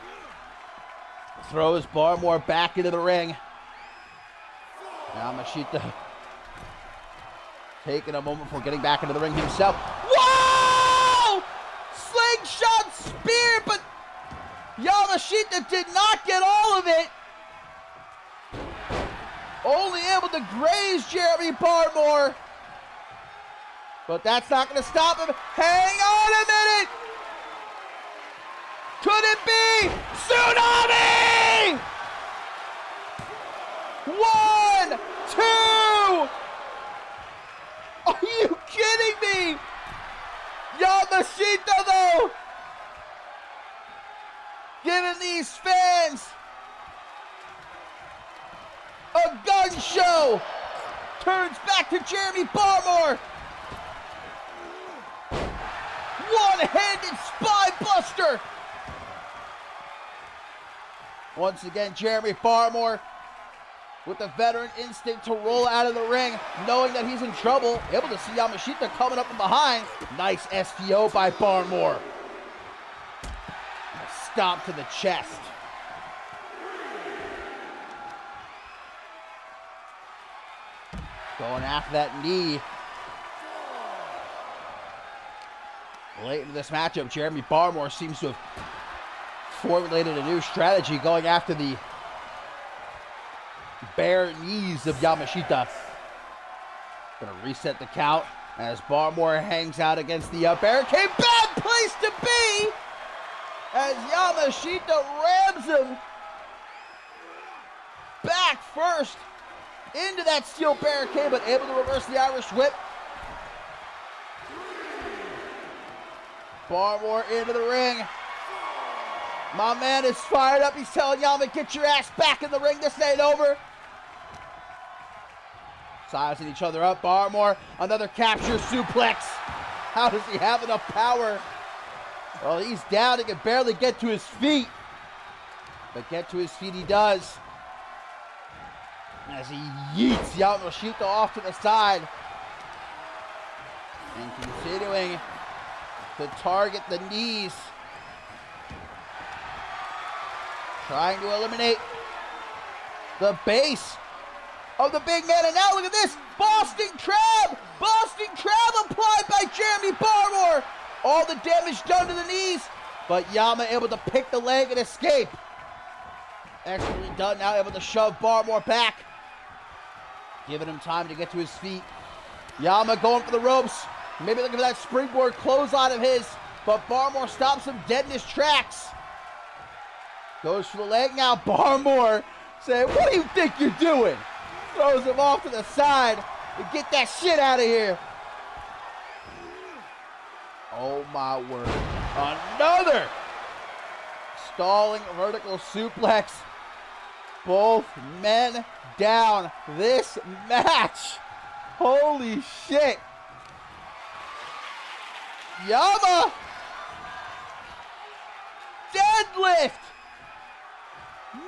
Throws Barmore back into the ring. Yamashita taking a moment before getting back into the ring himself. Whoa! Slingshot spear, but Yamashita did not get all of it. Only able to graze Jeremy Barmore. But that's not going to stop him. Hang on a minute! Could it be Tsunami? 1, 2. Are you kidding me? Yamashita, though, giving these fans a gun show. Turns back to Jeremy Barmore. One-handed spy buster. Once again, Jeremy Barmore with the veteran instinct to roll out of the ring, knowing that he's in trouble. Able to see Yamashita coming up from behind. Nice STO by Barmore. A stomp to the chest. Going after that knee. Late into this matchup, Jeremy Barmore seems to have formulated a new strategy, going after the bare knees of Yamashita. Gonna reset the count as Barmore hangs out against the barricade. Bad place to be as Yamashita rams him back first into that steel barricade, but able to reverse the Irish whip. Barmore into the ring. My man is fired up. He's telling Yama, get your ass back in the ring. This ain't over. Sizing each other up. Barmore, another capture suplex. How does he have enough power Well, he's down. He can barely get to his feet. But get to his feet he does. As he yeets Yamashita off to the side. And continuing to target the knees. Trying to eliminate the base of the big man. And now look at this. Boston Crab. Boston Crab applied by Jeremy Barmore. All the damage done to the knees. But Yama able to pick the leg and escape. Excellently done. Now able to shove Barmore back. Giving him time to get to his feet. Yama going for the ropes. Maybe looking for that springboard clothesline of his. But Barmore stops him dead in his tracks. Goes for the leg now. Barmore saying, "What do you think you're doing?" Throws him off to the side. And get that shit out of here. Oh my word. Another stalling vertical suplex. Both men down. This match. Holy shit. Yama. Deadlift.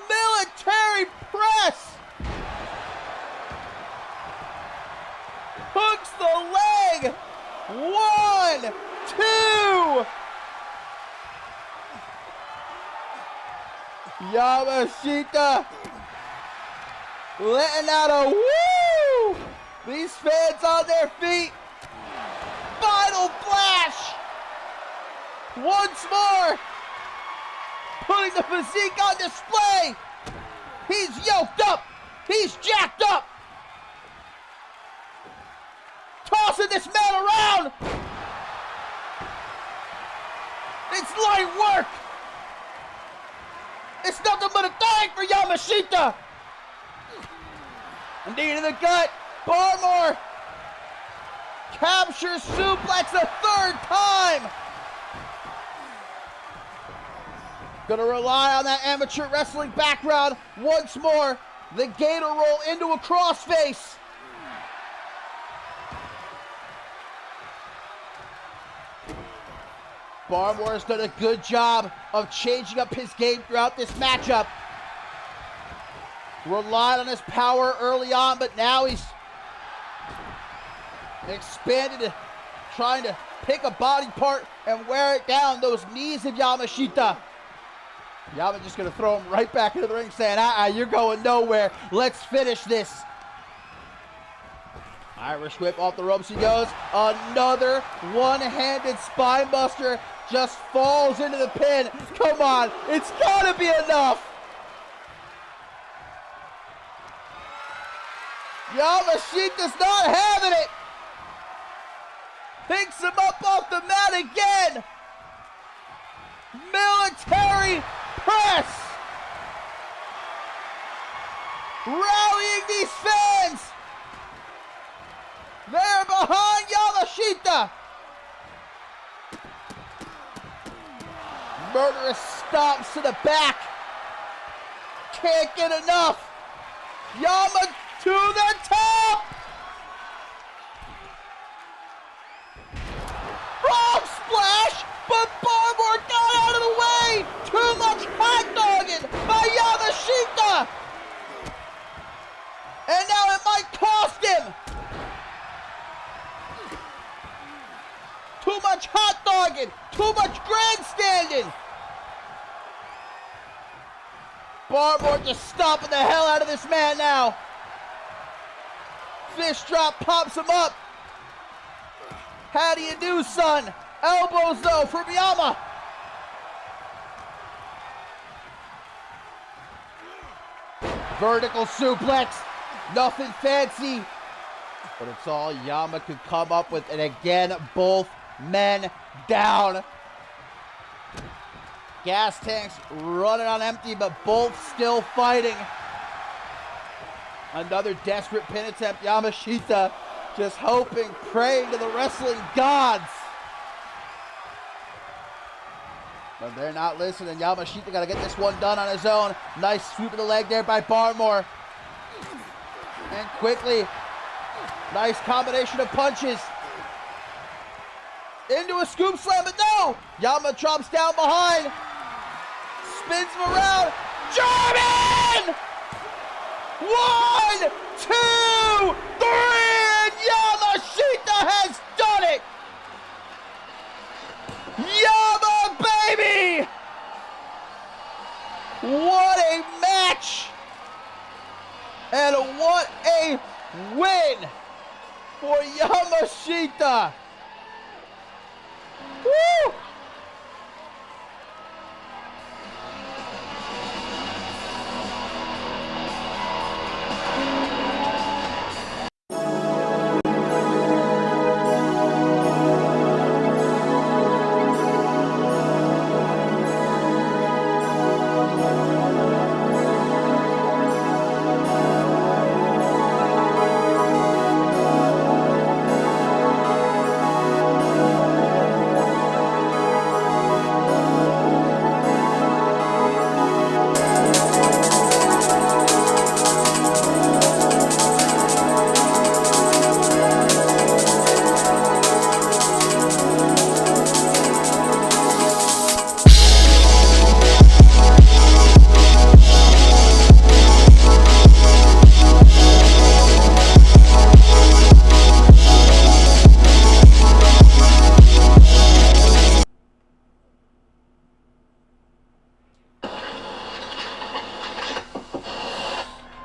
Military press. Hooks the leg. 1, 2. Yamashita letting out a woo. These fans on their feet. Final flash. Once more. Putting the physique on display. He's yoked up. He's jacked up. Tossing this man around. It's light work. It's nothing but a thing for Yamashita. Knee to the gut. Barmore captures suplex a third time. Gonna rely on that amateur wrestling background once more. The gator roll into a crossface. Barmore has done a good job of changing up his game throughout this matchup. Relied on his power early on, but now he's expanded, trying to pick a body part and wear it down. Those knees of Yamashita. Yama just gonna throw him right back into the ring saying, you're going nowhere. Let's finish this. Irish whip off the ropes he goes. Another one-handed spine buster. Just falls into the pin. Come on, it's gotta be enough. Yamashita's not having it. Picks him up off the mat again. Military press. Rallying these fans. They're behind Yamashita. Murderous stomps to the back. Can't get enough. Yama to the top. Frog splash, but Barmore got out of the way. Too much hot dogging by Yamashita. And now it might cost him. Too much hot dogging. Too much grandstanding. Barmore just stomping the hell out of this man now. Fish drop pops him up. How do you do, son? Elbows though from Yama. Vertical suplex. Nothing fancy. But it's all Yama could come up with. And again, both men down. Gas tanks running on empty, but both still fighting. Another desperate pin attempt. Yamashita just hoping, praying to the wrestling gods. But they're not listening. Yamashita got to get this one done on his own. Nice sweep of the leg there by Barmore. And quickly, nice combination of punches. into a scoop slam, but no! Yama drops down behind. Spins him around. German! 1, 2, 3, and Yamashita has done it! Yama, baby! What a match! And what a win for Yamashita! Woo!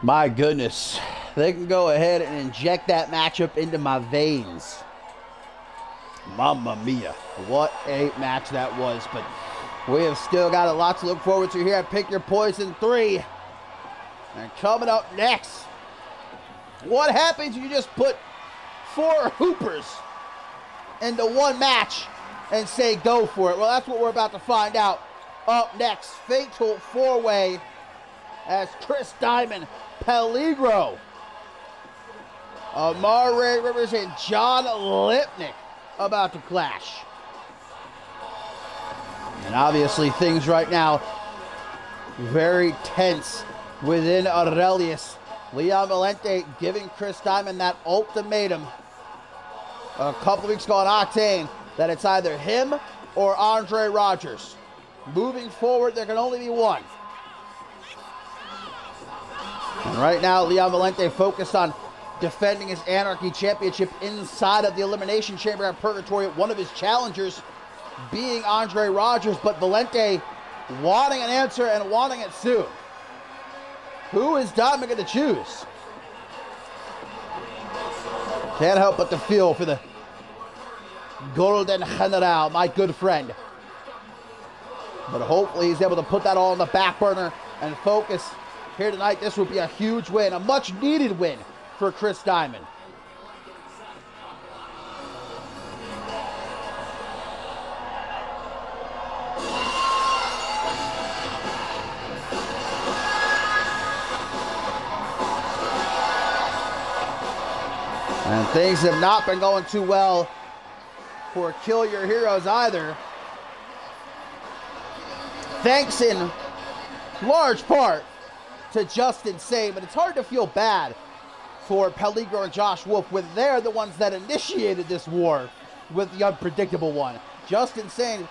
My goodness, they can go ahead and inject that matchup into my veins. Mamma mia, what a match that was. But we have still got a lot to look forward to here at Pick Your Poison 3. And coming up next, what happens if you just put 4 hoopers into one match and say go for it? Well, that's what we're about to find out. Up next, Fatal 4-Way as Chris Diamond, Peligro, Amare Rivers, and John Lipnick about to clash. And obviously things right now very tense within Aurelius. Leon Valente giving Chris Diamond that ultimatum a couple weeks ago on Octane that it's either him or Andre Rogers. Moving forward, there can only be one. And right now, Leon Valente focused on defending his Anarchy Championship inside of the Elimination Chamber at Purgatory. One of his challengers being Andre Rogers, but Valente wanting an answer and wanting it soon. Who is Diamond going to choose? Can't help but to feel for the Golden General, my good friend. But hopefully he's able to put that all on the back burner and focus here tonight. This would be a huge win, a much needed win for Chris Diamond. And things have not been going too well for Kill Your Heroes either. Thanks in large part to Justin Sane, but it's hard to feel bad for Peligro and Josh Wolf when they're the ones that initiated this war with the unpredictable one. Justin Sane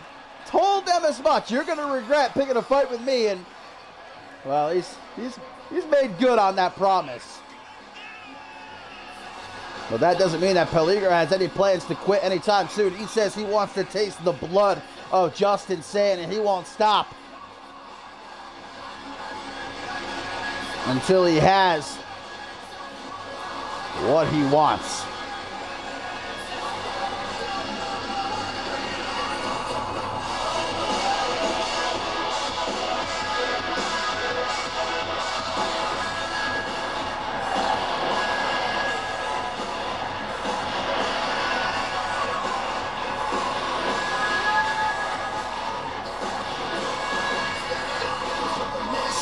told them as much. You're going to regret picking a fight with me, and well, he's made good on that promise. But that doesn't mean that Peligro has any plans to quit anytime soon. He says he wants to taste the blood of Justin Sane, and he won't stop until he has what he wants.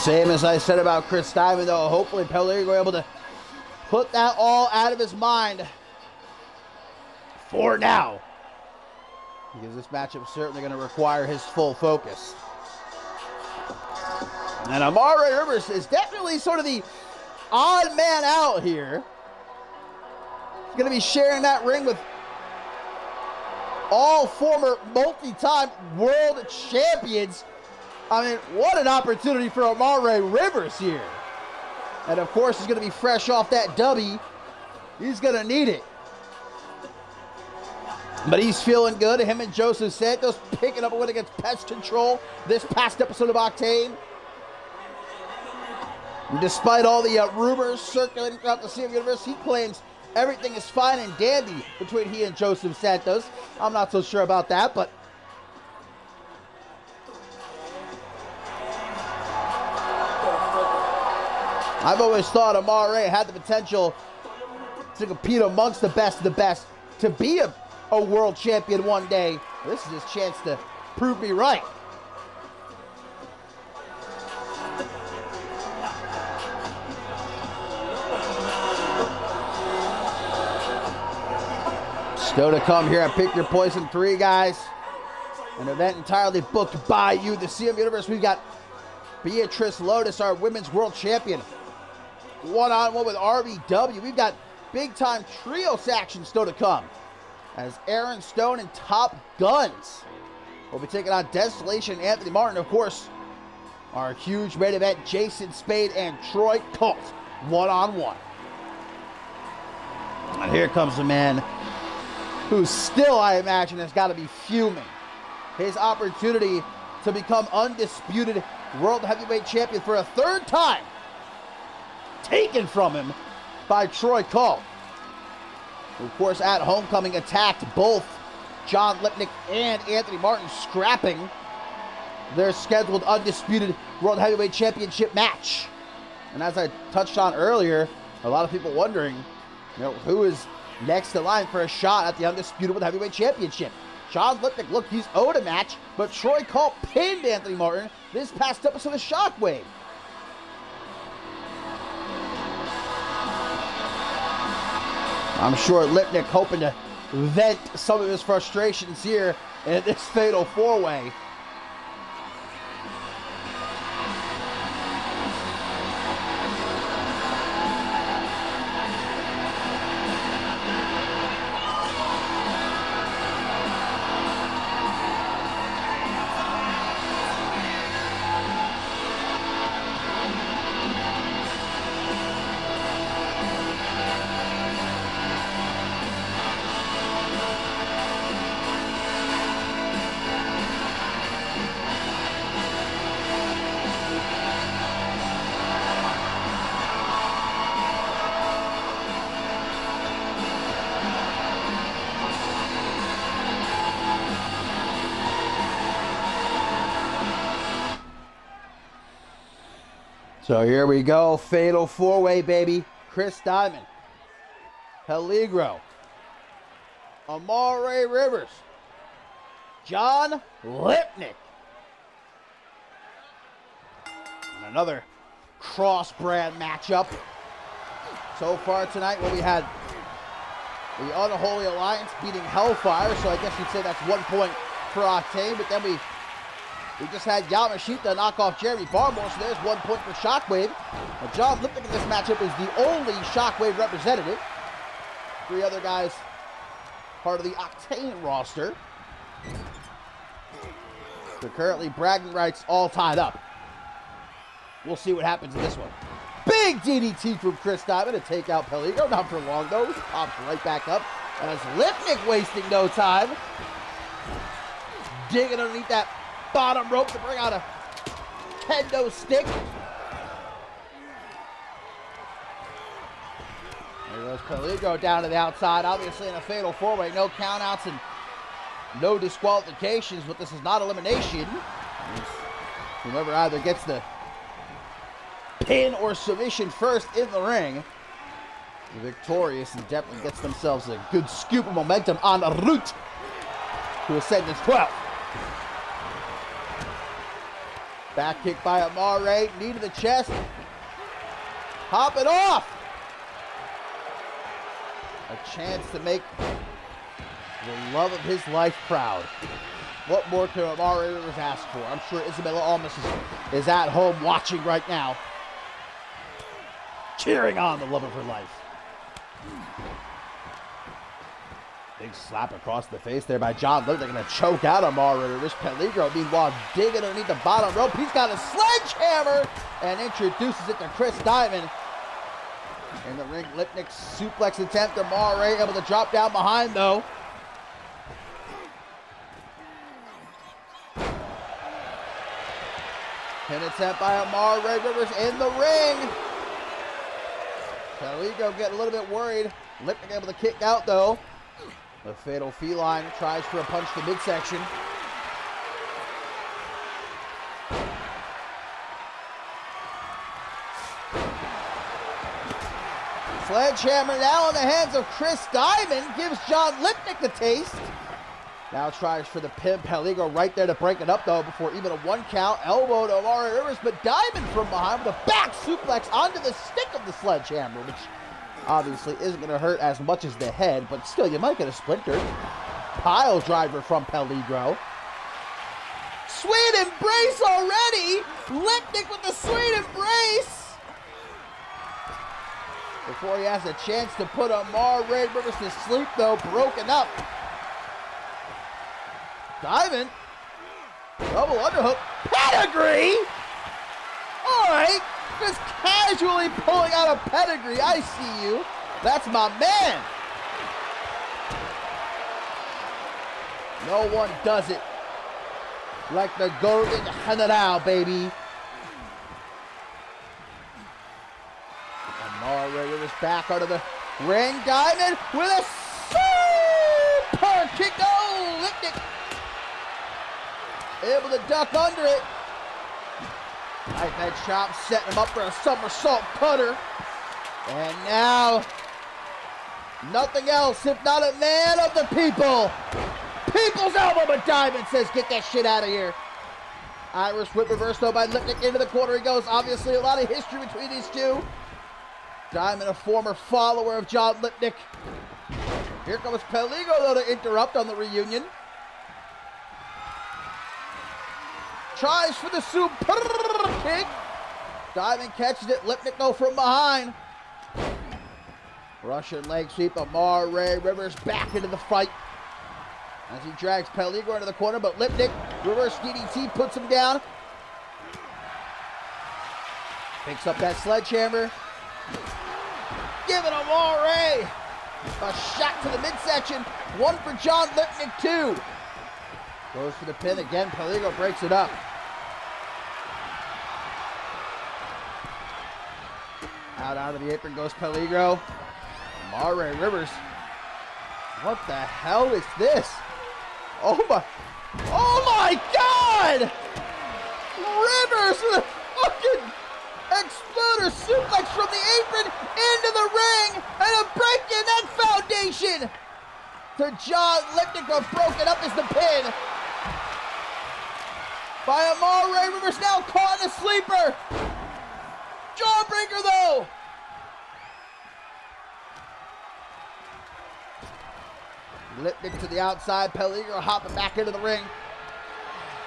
Same as I said about Chris Diamond, though. Hopefully Peligro able to put that all out of his mind for now, because this matchup is certainly going to require his full focus. And Amare Rivers is definitely sort of the odd man out here. He's going to be sharing that ring with all former multi-time world champions. I mean, what an opportunity for Amare Rivers here. And of course, he's going to be fresh off that W. He's going to need it. But he's feeling good. Him and Joseph Santos picking up a win against Pest Control this past episode of Octane. And despite all the rumors circulating throughout the CMV universe, he claims everything is fine and dandy between he and Joseph Santos. I'm not so sure about that, but I've always thought Amare had the potential to compete amongst the best of the best, to be a world champion one day. This is his chance to prove me right. Still to come here at Pick Your Poison 3, guys. An event entirely booked by you, the CM Universe. We've got Beatrice Lotus, our women's world champion, one-on-one with RBW. We've got big-time trios action still to come, as Aaron Stone and Top Guns will be taking on Desolation and Anthony Martin. Of course, our huge main event, Jason Spade and Troy Colt, one-on-one. And here comes the man who still, I imagine, has got to be fuming. His opportunity to become undisputed world heavyweight champion for a third time taken from him by Troy Colt, who, of course, at Homecoming attacked both John Lipnick and Anthony Martin, scrapping their scheduled undisputed world heavyweight championship match. And as I touched on earlier, a lot of people wondering, who is next in line for a shot at the undisputed world heavyweight championship. John Lipnick, look, he's owed a match, but Troy Colt pinned Anthony Martin this past episode of Shockwave. I'm sure Lipnick hoping to vent some of his frustrations here in this fatal four-way. So here we go, fatal four-way, baby. Chris Diamond, Peligro, Amare Rivers, John Lipnick. And another cross-brand matchup. So far tonight, we had the Unholy Alliance beating Hellfire, so I guess you'd say that's 1 point for Octane, but then we just had Yamashita knock off Jeremy Barmore, so there's 1 point for Shockwave. Now, John Lipnick in this matchup is the only Shockwave representative. 3 other guys part of the Octane roster. So currently bragging rights all tied up. We'll see what happens in this one. Big DDT from Chris Diamond to take out Peligro. Not for long though. He pops right back up. As Lipnick wasting no time, digging underneath that bottom rope to bring out a kendo stick. There goes Peligro down to the outside, obviously in a fatal four-way. No countouts and no disqualifications, but this is not elimination. Whoever either gets the pin or submission first in the ring, victorious, and definitely gets themselves a good scoop of momentum on the route to Ascendance 12. Back kick by Amare, knee to the chest. Pop it off. A chance to make the love of his life proud. What more could Amare Rivers ask for? I'm sure Isabella Almas is at home watching right now, cheering on the love of her life. Big slap across the face there by John Lipnick. Going to choke out Amari Rivers. Peligro, meanwhile, digging underneath the bottom rope. He's got a sledgehammer and introduces it to Chris Diamond. In the ring, Lipnick's suplex attempt. Amari able to drop down behind, though. Pin attempt by Amari Rivers in the ring. Peligro getting a little bit worried. Lipnick able to kick out, though. The fatal feline tries for a punch to midsection. Sledgehammer now in the hands of Chris Diamond. Gives John Lipnick the taste. Now tries for the pin. Peligro right there to break it up, though, before even a 1 count. Elbow to Amari Rivers, but Diamond from behind with a back suplex onto the stick of the sledgehammer, which obviously isn't going to hurt as much as the head, but still, you might get a splinter. Pile driver from Peligro. Sweet embrace already! Lipnick with the sweet embrace! Before he has a chance to put Amari Rivers to sleep, though, broken up. Diamond. Double underhook. Pedigree! Alright. Just casually pulling out a pedigree. I see you. That's my man. No one does it like the Golden General, baby. Amari Rivers back out of the ring. Diamond with a super kick. Oh, Lipnick able to duck under it. Knife head chop, setting him up for a somersault cutter. And now, nothing else if not a man of the people. People's elbow, but Diamond says, get that shit out of here. Irish whip reverse, though, by Lipnick. Into the corner he goes. Obviously, a lot of history between these two. Diamond, a former follower of John Lipnick. Here comes Peligro, though, to interrupt on the reunion. Tries for the super kick. Diamond catches it. Lipnick, though, from behind. Russian leg sweep. Amari Rivers back into the fight as he drags Peligro into the corner, but Lipnick, reverse DDT, puts him down. Picks up that sledgehammer. Giving Amari a shot to the midsection. 1 for John Lipnick, 2. Goes for the pin again. Peligro breaks it up. Out of the apron goes Peligro. Amari Rivers. What the hell is this? Oh my God! Rivers with a fucking exploder suplex from the apron into the ring and a break in that foundation. To John Lipnick, but broken up is the pin. By Amari Rivers, now caught in a sleeper. Jawbreaker, though. Lipnick to the outside. Peligro hopping back into the ring.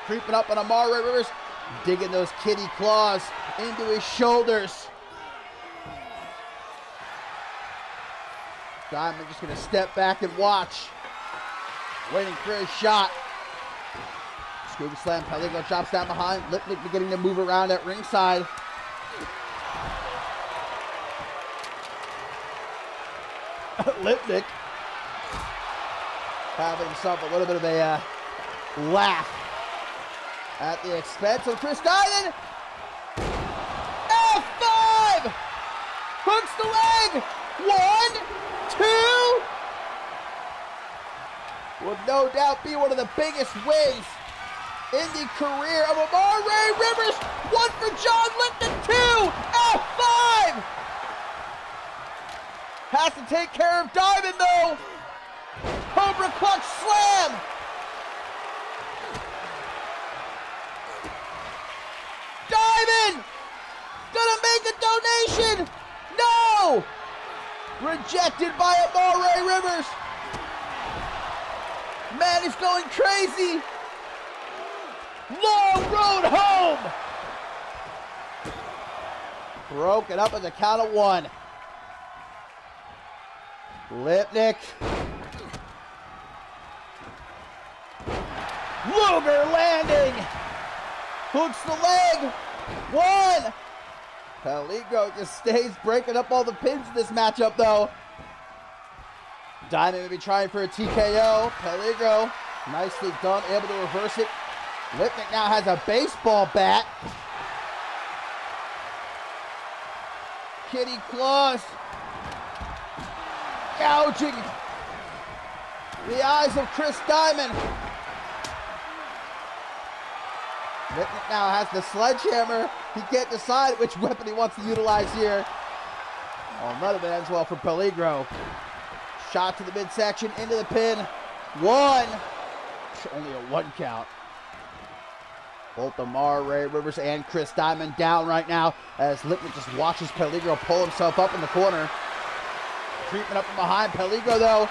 Creeping up on Amari Rivers. Digging those kitty claws into his shoulders. Diamond just going to step back and watch. Waiting for his shot. Scuba slam. Peligro chops down behind. Lipnick beginning to move around at ringside. Lipnick having himself a little bit of a laugh at the expense of Chris Diamond. F5! Hooks the leg. 1, 2. Will no doubt be one of the biggest wins in the career of Amari Rivers. 1 for John Lipnick, 2. F5! Has to take care of Diamond, though. Cobra Clutch Slam. Diamond gonna make a donation. No. Rejected by Amari Rivers. Man is going crazy. Long road home. Broken up at the count of 1. Lipnick Luger landing. Hooks the leg. 1. Peligro just stays breaking up all the pins in this matchup, though. Diamond may be trying for a TKO. Peligro, nicely done, able to reverse it. Lipnick now has a baseball bat. Kitty claws. Gouging the eyes of Chris Diamond. Lipnick now has the sledgehammer. He can't decide which weapon he wants to utilize here. Oh, none of it ends well for Peligro. Shot to the midsection, into the pin. 1. Only a 1 count. Both Amar, Ray Rivers, and Chris Diamond down right now as Lipnick just watches Peligro pull himself up in the corner. Treatment up from behind. Peligro, though,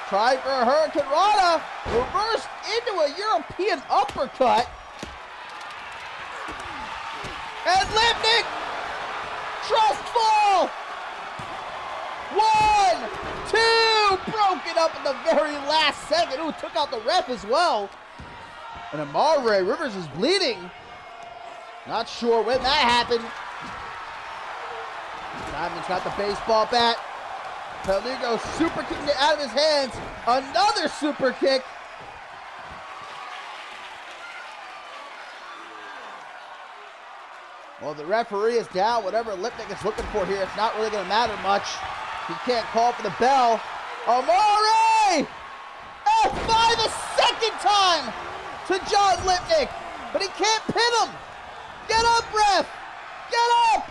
tried for a Hurricane Rana. Reversed into a European uppercut. And Lipnick, trust fall. 1, 2, broken up in the very last second. Ooh, took out the ref as well. And Amar Ray Rivers is bleeding. Not sure when that happened. Diamond's got the baseball bat. Peligro super kicking it out of his hands. Another super kick. Well, the referee is down. Whatever Lipnick is looking for here, it's not really going to matter much. He can't call for the bell. Amare! F by the second time to John Lipnick, but he can't pin him. Get up, ref! Get up!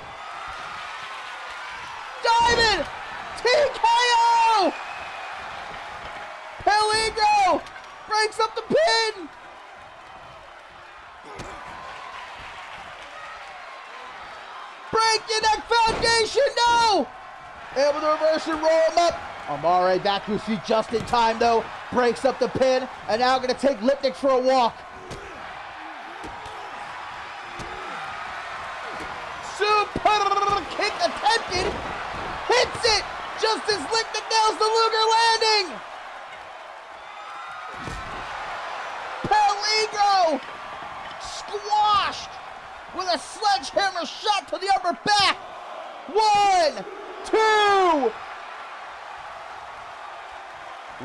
Diamond! TKO! Peligro breaks up the pin! Break your neck foundation, no! Able to reverse and roll him up. Amare back to his feet just in time, though. Breaks up the pin, and now going to take Lipnick for a walk. Super kick attempted. Hits it just as Lipnick nails the Luger landing. Peligro squashed with a sledgehammer shot to the upper back. 1, 2.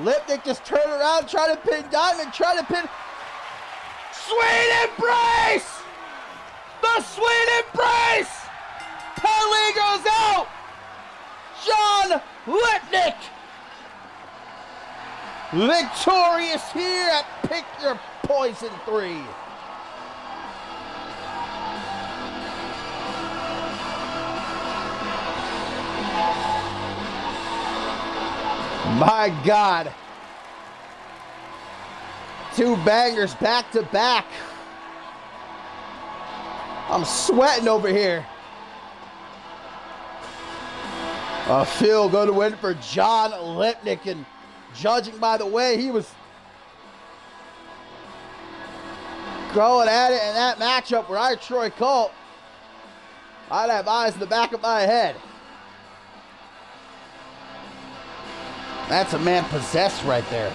Lipnick just turned around, trying to pin Diamond, trying to pin. Sweet embrace! The sweet embrace! Peligro's out! John Lipnick! Victorious here at Pick Your Poison 3. My God. 2 bangers back to back. I'm sweating over here. A feel-good win for John Lipnick, and judging by the way he was going at it in that matchup where I Troy Colt, I'd have eyes in the back of my head. That's a man possessed right there.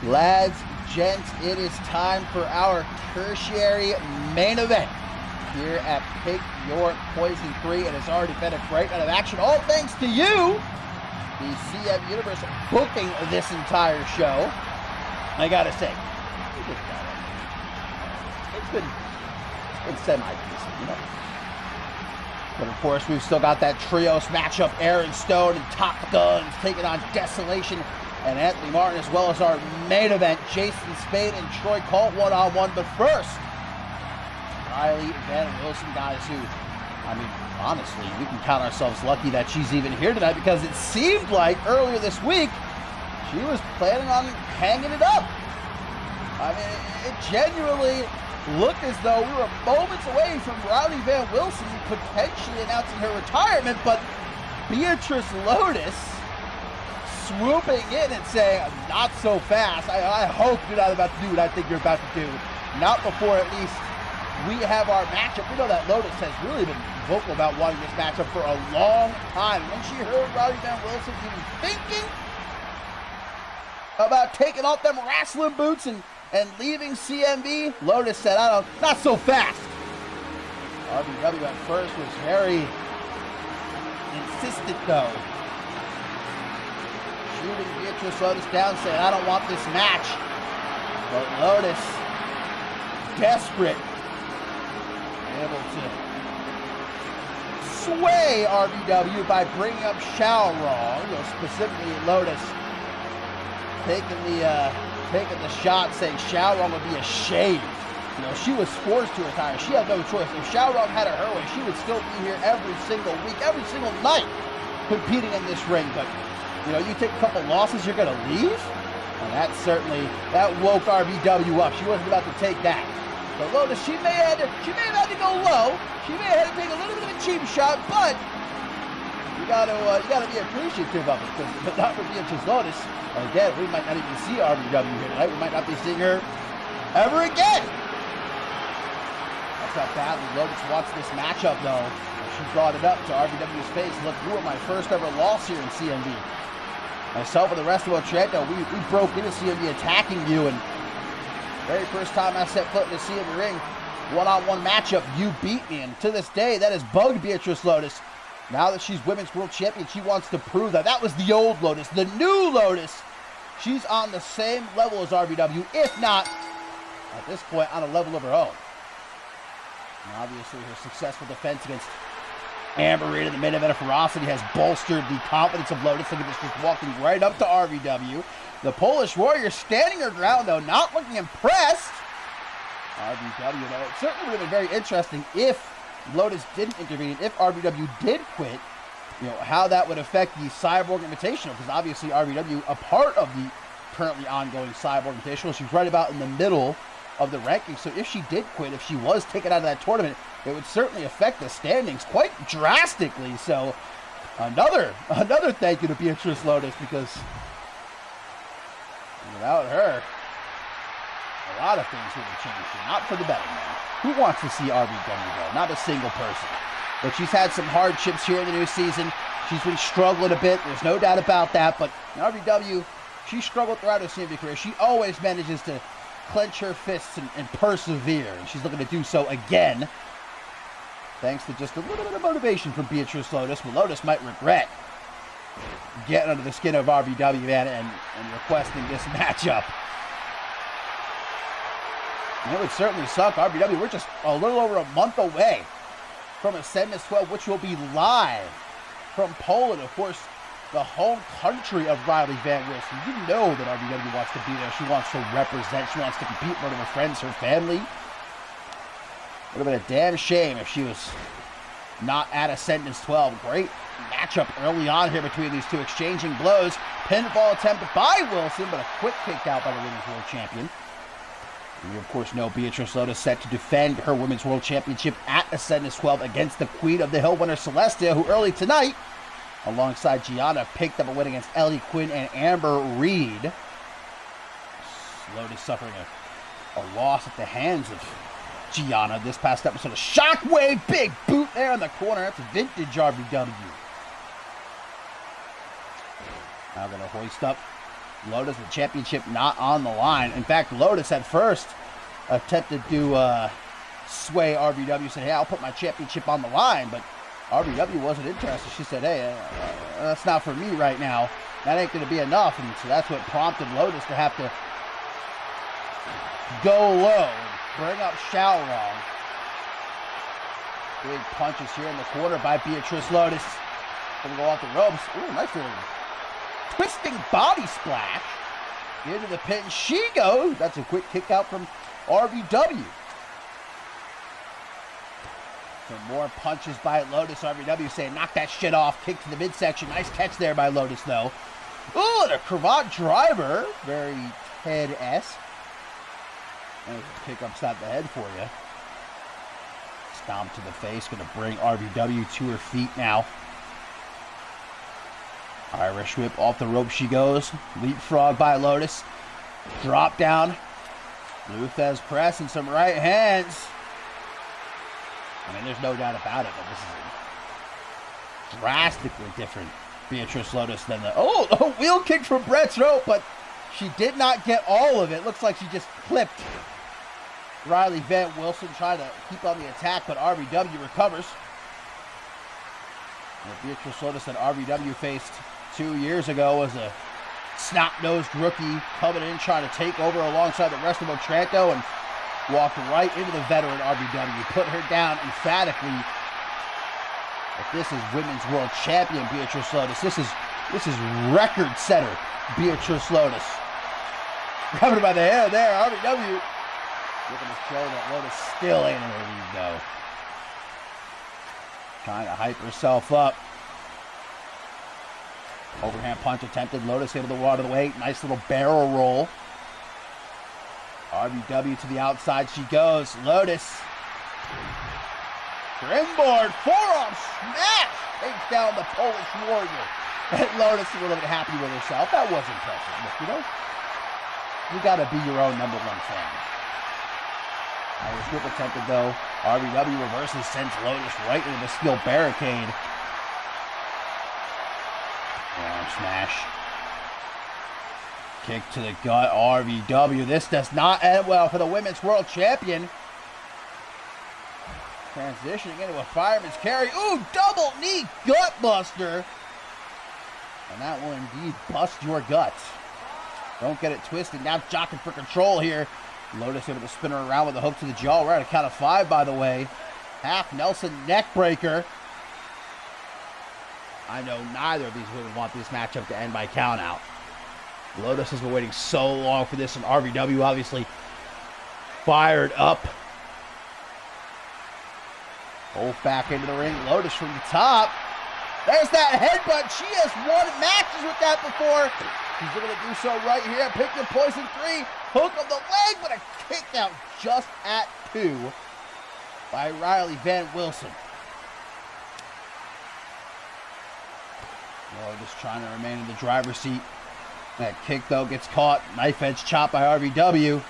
Lads, gents, it is time for our tertiary main event here at Pick Your Poison 3. It has already been a great night of action, all thanks to you, the CMV Universe, booking this entire show. I gotta say, it's been semi-decent, you know. But of course, we've still got that trios matchup, Aaron Stone and Top Guns taking on Desolation and Anthony Martin, as well as our main event, Jason Spade and Troy Colt one-on-one. But first, Riley Van Wilson, guys, who I mean, honestly, we can count ourselves lucky that she's even here tonight, because it seemed like earlier this week she was planning on hanging it up. I mean, it genuinely looked as though we were moments away from Riley Van Wilson potentially announcing her retirement, but Beatrice Lotus swooping in and saying, not so fast. I hope you're not about to do what I think you're about to do. Not before at least we have our matchup. We know that Lotus has really been vocal about wanting this matchup for a long time. When she heard Riley Van Wilson even thinking about taking off them wrestling boots and leaving CMV, Lotus said, not so fast. RBW at first was very insistent though. Shooting Beatrice Lotus down, saying, I don't want this match. But Lotus, desperate, able to sway RBW by bringing up Xiaorong. Specifically Lotus taking the shot, saying Xiaorong would be ashamed. She was forced to retire. She had no choice. If Xiaorong had it her way, she would still be here every single week, every single night, competing in this ring. But you take a couple losses, you're gonna leave? And that woke RBW up. She wasn't about to take that. But Lotus, she may have had to go low. She may have had to take a little bit of a cheap shot, but you gotta be appreciative of it, but not for Beatrice Lotus. Again, we might not even see RBW here tonight. We might not be seeing her ever again. That's how badly Lotus wants this matchup, though. She brought it up to RBW's face. Look, you were my first ever loss here in CMV. Myself and the rest of Otranto, we broke into CMV attacking you, and very first time I set foot in the CMV ring, one-on-one matchup, you beat me. And to this day, that has bugged Beatrice Lotus. Now that she's Women's World Champion, she wants to prove that. That was the old Lotus. The new Lotus, she's on the same level as RBW, if not, at this point, on a level of her own. And obviously, her successful defense against Amber Reed in the main event of Ferocity has bolstered the confidence of Lotus. Look at this, just walking right up to RBW. The Polish Warrior standing her ground, though, not looking impressed. RBW, though, it certainly would have been very interesting if Lotus didn't intervene, if RBW did quit, how that would affect the Cyborg Invitational, because obviously RBW, a part of the currently ongoing Cyborg Invitational, she's right about in the middle of the rankings. So if she did quit, if she was taken out of that tournament, it would certainly affect the standings quite drastically. So another thank you to Beatrice Lotus, because without her, a lot of things would have changed. Not for the better, man. Who wants to see RBW go? Not a single person. But she's had some hardships here in the new season. She's been struggling a bit. There's no doubt about that. But RBW, she struggled throughout her CMV career. She always manages to clench her fists and persevere. And she's looking to do so again, thanks to just a little bit of motivation from Beatrice Lotus. But Lotus might regret getting under the skin of RBW, man, and requesting this matchup. And it would certainly suck. RBW, we're just a little over a month away from Ascendance 12, which will be live from Poland, of course, the home country of Riley Van Wilson. You know that RBW wants to be there. She wants to represent. She wants to compete with one of her friends, her family. Would have been a damn shame if she was not at Ascendance 12. Great matchup early on here between these two, exchanging blows. Pinfall attempt by Wilson, but a quick kick out by the Women's World Champion. We, of course, know Beatrice Lotus set to defend her Women's World Championship at Ascendance 12 against the Queen of the Hill winner, Celestia, who early tonight, alongside Gianna, picked up a win against Ellie Quinn and Amber Reed. Lotus suffering a loss at the hands of Gianna this past episode. A Shockwave, big boot there in the corner. That's vintage RBW. Now going to hoist up Lotus, the championship not on the line. In fact, Lotus at first attempted to sway RBW, said, hey, I'll put my championship on the line, but RBW wasn't interested. She said, hey, that's not for me right now. That ain't going to be enough. And so that's what prompted Lotus to have to go low and bring up Xiaorong. Big punches here in the corner by Beatrice Lotus. Going to go off the ropes. Ooh, nice little twisting body splash into the pin. She goes. That's a quick kick out from RBW. Some more punches by Lotus. RVW saying, knock that shit off. Kick to the midsection. Nice catch there by Lotus, though. Ooh, and a cravat driver. Very Ted-esque. There's a kick upside the head for you. Stomp to the face. Going to bring RVW to her feet now. Irish whip off the rope she goes. Leapfrog by Lotus. Drop down. Luthez press and some right hands. I mean, there's no doubt about it, but this is a drastically different Beatrice Lotus than the... Oh, a wheel kick from Brett's rope, but she did not get all of it. Looks like she just clipped Riley Van Wilson, trying to keep on the attack, but RVW recovers. The Beatrice Lotus that RVW faced 2 years ago was a snot-nosed rookie coming in, trying to take over alongside the rest of Otranto, and walked right into the veteran RVW, put her down emphatically. But this is Women's World Champion Beatrice Lotus. This is record setter Beatrice Lotus. Grabbing her by the hair there, RVW looking to show that Lotus still ain't in her league, though. Trying to hype herself up. Overhand punch attempted. Lotus into the water the way. Nice little barrel roll. RVW to the outside she goes. Lotus. Springboard. Forearm smash. Takes down the Polish Warrior. And Lotus is a little bit happy with herself. That was impressive. Look, you know, you got to be your own #1 fan. Irish whip attempted though. RVW reverses, sends Lotus right into the steel barricade. Arm smash. Kick to the gut, RVW. This does not end well for the Women's World Champion. Transitioning into a fireman's carry. Ooh, double knee gut buster. And that will indeed bust your guts. Don't get it twisted. Now jockeying for control here. Lotus able to spin her around with a hook to the jaw. We're at a count of 5, by the way. Half Nelson neck breaker. I know neither of these women want this matchup to end by count out. Lotus has been waiting so long for this, and RVW obviously fired up. Both back into the ring. Lotus from the top. There's that headbutt. She has won matches with that before. She's able to do so right here. Pick your poison 3. Hook of the leg, but a kick out just at 2 by Riley Van Wilson. Lotus trying to remain in the driver's seat. That kick, though, gets caught. Knife edge chop by RVW.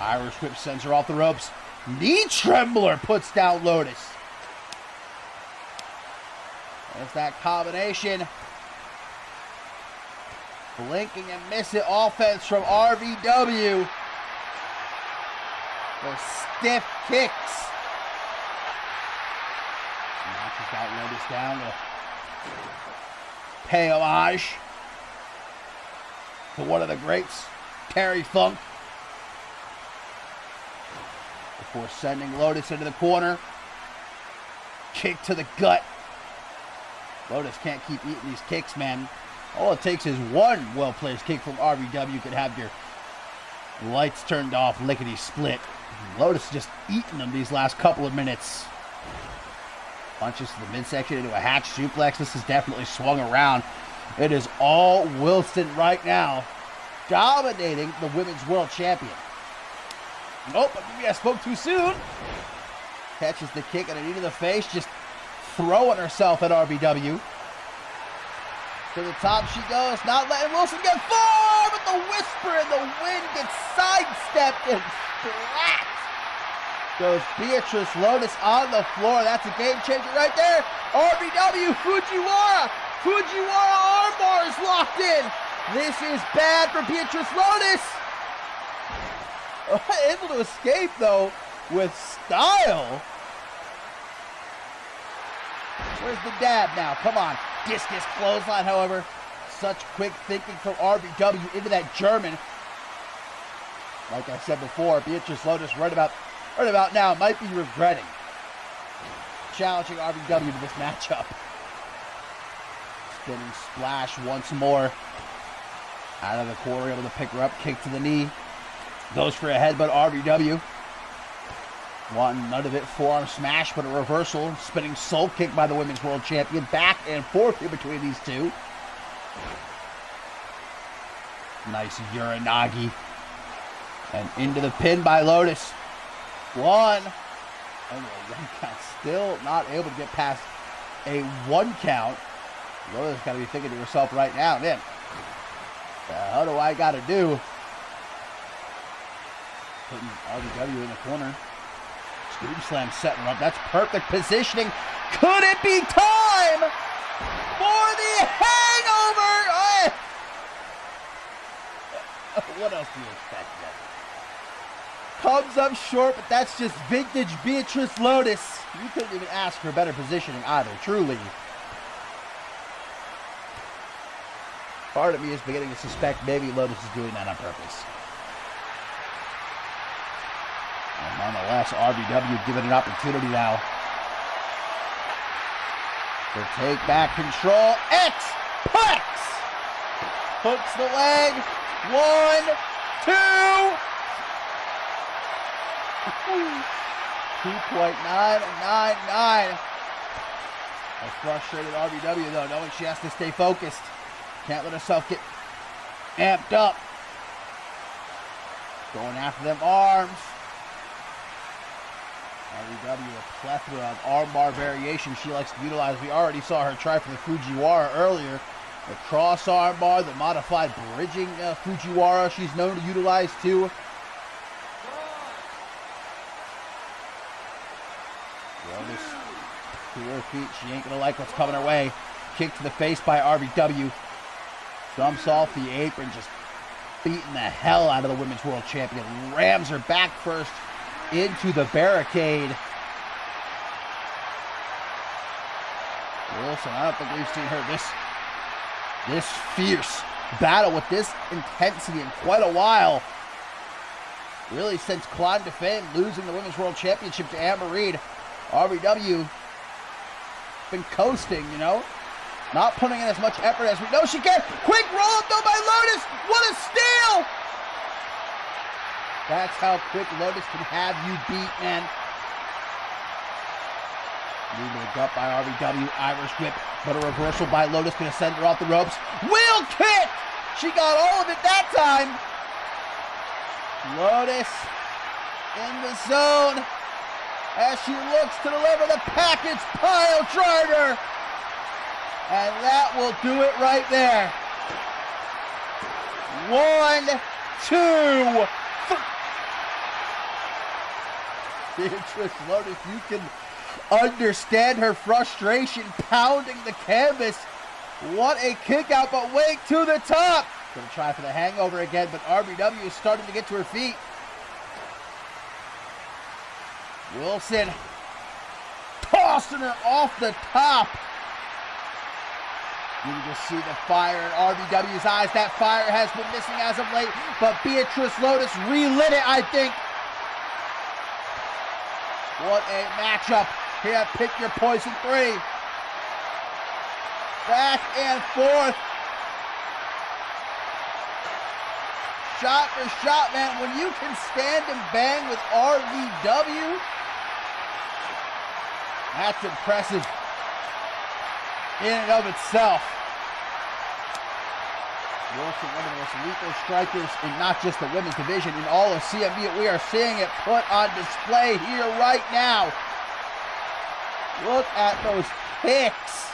Irish whip sends her off the ropes. Knee trembler puts down Lotus. There's that combination. Blinking and miss it offense from RVW. Those stiff kicks. Now she's got Lotus down to pay homage to one of the greats, Terry Funk. Before sending Lotus into the corner. Kick to the gut. Lotus can't keep eating these kicks, man. All it takes is one well-placed kick from RVW. You could have your lights turned off, lickety-split. Lotus just eating them these last couple of minutes. Punches to the midsection into a hatch suplex. This is definitely swung around. It is all Wilson right now, dominating the Women's World Champion. Nope, maybe I spoke too soon. Catches the kick and a knee to the face, just throwing herself at RVW. To the top she goes, not letting Wilson get far, but the whisper in the wind gets sidestepped and splat. Goes Beatrice Lotus on the floor. That's a game changer right there. RVW, Fujiwara arm bars locked in. This is bad for Beatrice Lotus. Able to escape, though, with style. Where's the dab now? Come on. Discus clothesline, however. Such quick thinking from RVW into that German. Like I said before, Beatrice Lotus right about now might be regretting challenging RVW to this matchup. Spinning splash once more. Out of the corner, able to pick her up. Kick to the knee. Goes for a headbutt, RVW. One, none of it, forearm smash, but a reversal. Spinning soul kick by the Women's World Champion. Back and forth here between these two. Nice Uranagi. And into the pin by Lotus. One. Only a 1 count. Still not able to get past a 1 count. Lotus got to be thinking to herself right now, man, the hell do I got to do? Putting RBW in the corner. Scoop slam setting her up. That's perfect positioning. Could it be time for the hangover? What else do you expect, then? Comes up short, but that's just vintage Beatrice Lotus. You couldn't even ask for better positioning either, truly. Part of me is beginning to suspect maybe Lotus is doing that on purpose. And nonetheless, RBW given an opportunity now to take back control. X-Plex! Hooks the leg. 1, 2. 2.999. A frustrated RBW though, knowing she has to stay focused. Can't let herself get amped up. Going after them arms. RBW, a plethora of armbar variations she likes to utilize. We already saw her try for the Fujiwara earlier. The cross armbar, the modified bridging Fujiwara she's known to utilize too. Lotus to her feet. She ain't going to like what's coming her way. Kick to the face by RBW. Jumps off the apron, just beating the hell out of the Women's World Champion. Rams her back first into the barricade. Wilson, I don't think we've seen her this fierce battle with this intensity in quite a while. Really since Climb to Fame, losing the Women's World Championship to Amber Reed. RBW been coasting, you know. Not putting in as much effort as we know she can. Quick roll up though by Lotus. What a steal! That's how quick Lotus can have you beat, man. Knee to the gut by RBW. Irish whip, but a reversal by Lotus going to send her off the ropes. Wheel kick! She got all of it that time. Lotus in the zone as she looks to deliver the package pile driver. And that will do it right there. 1, 2, 3. Beatrice Lotus, you can understand her frustration pounding the canvas. What a kick out, but wait, to the top. Gonna try for the hangover again, but RBW is starting to get to her feet. Wilson tossing her off the top. You can just see the fire in RBW's eyes. That fire has been missing as of late, but Beatrice Lotus relit it, I think. What a matchup here at Pick Your Poison 3. Back and forth. Shot for shot, man. When you can stand and bang with RBW, that's impressive in and of itself. Wilson, one of the most lethal strikers in not just the women's division, in all of CMV. We are seeing it put on display here right now. Look at those kicks.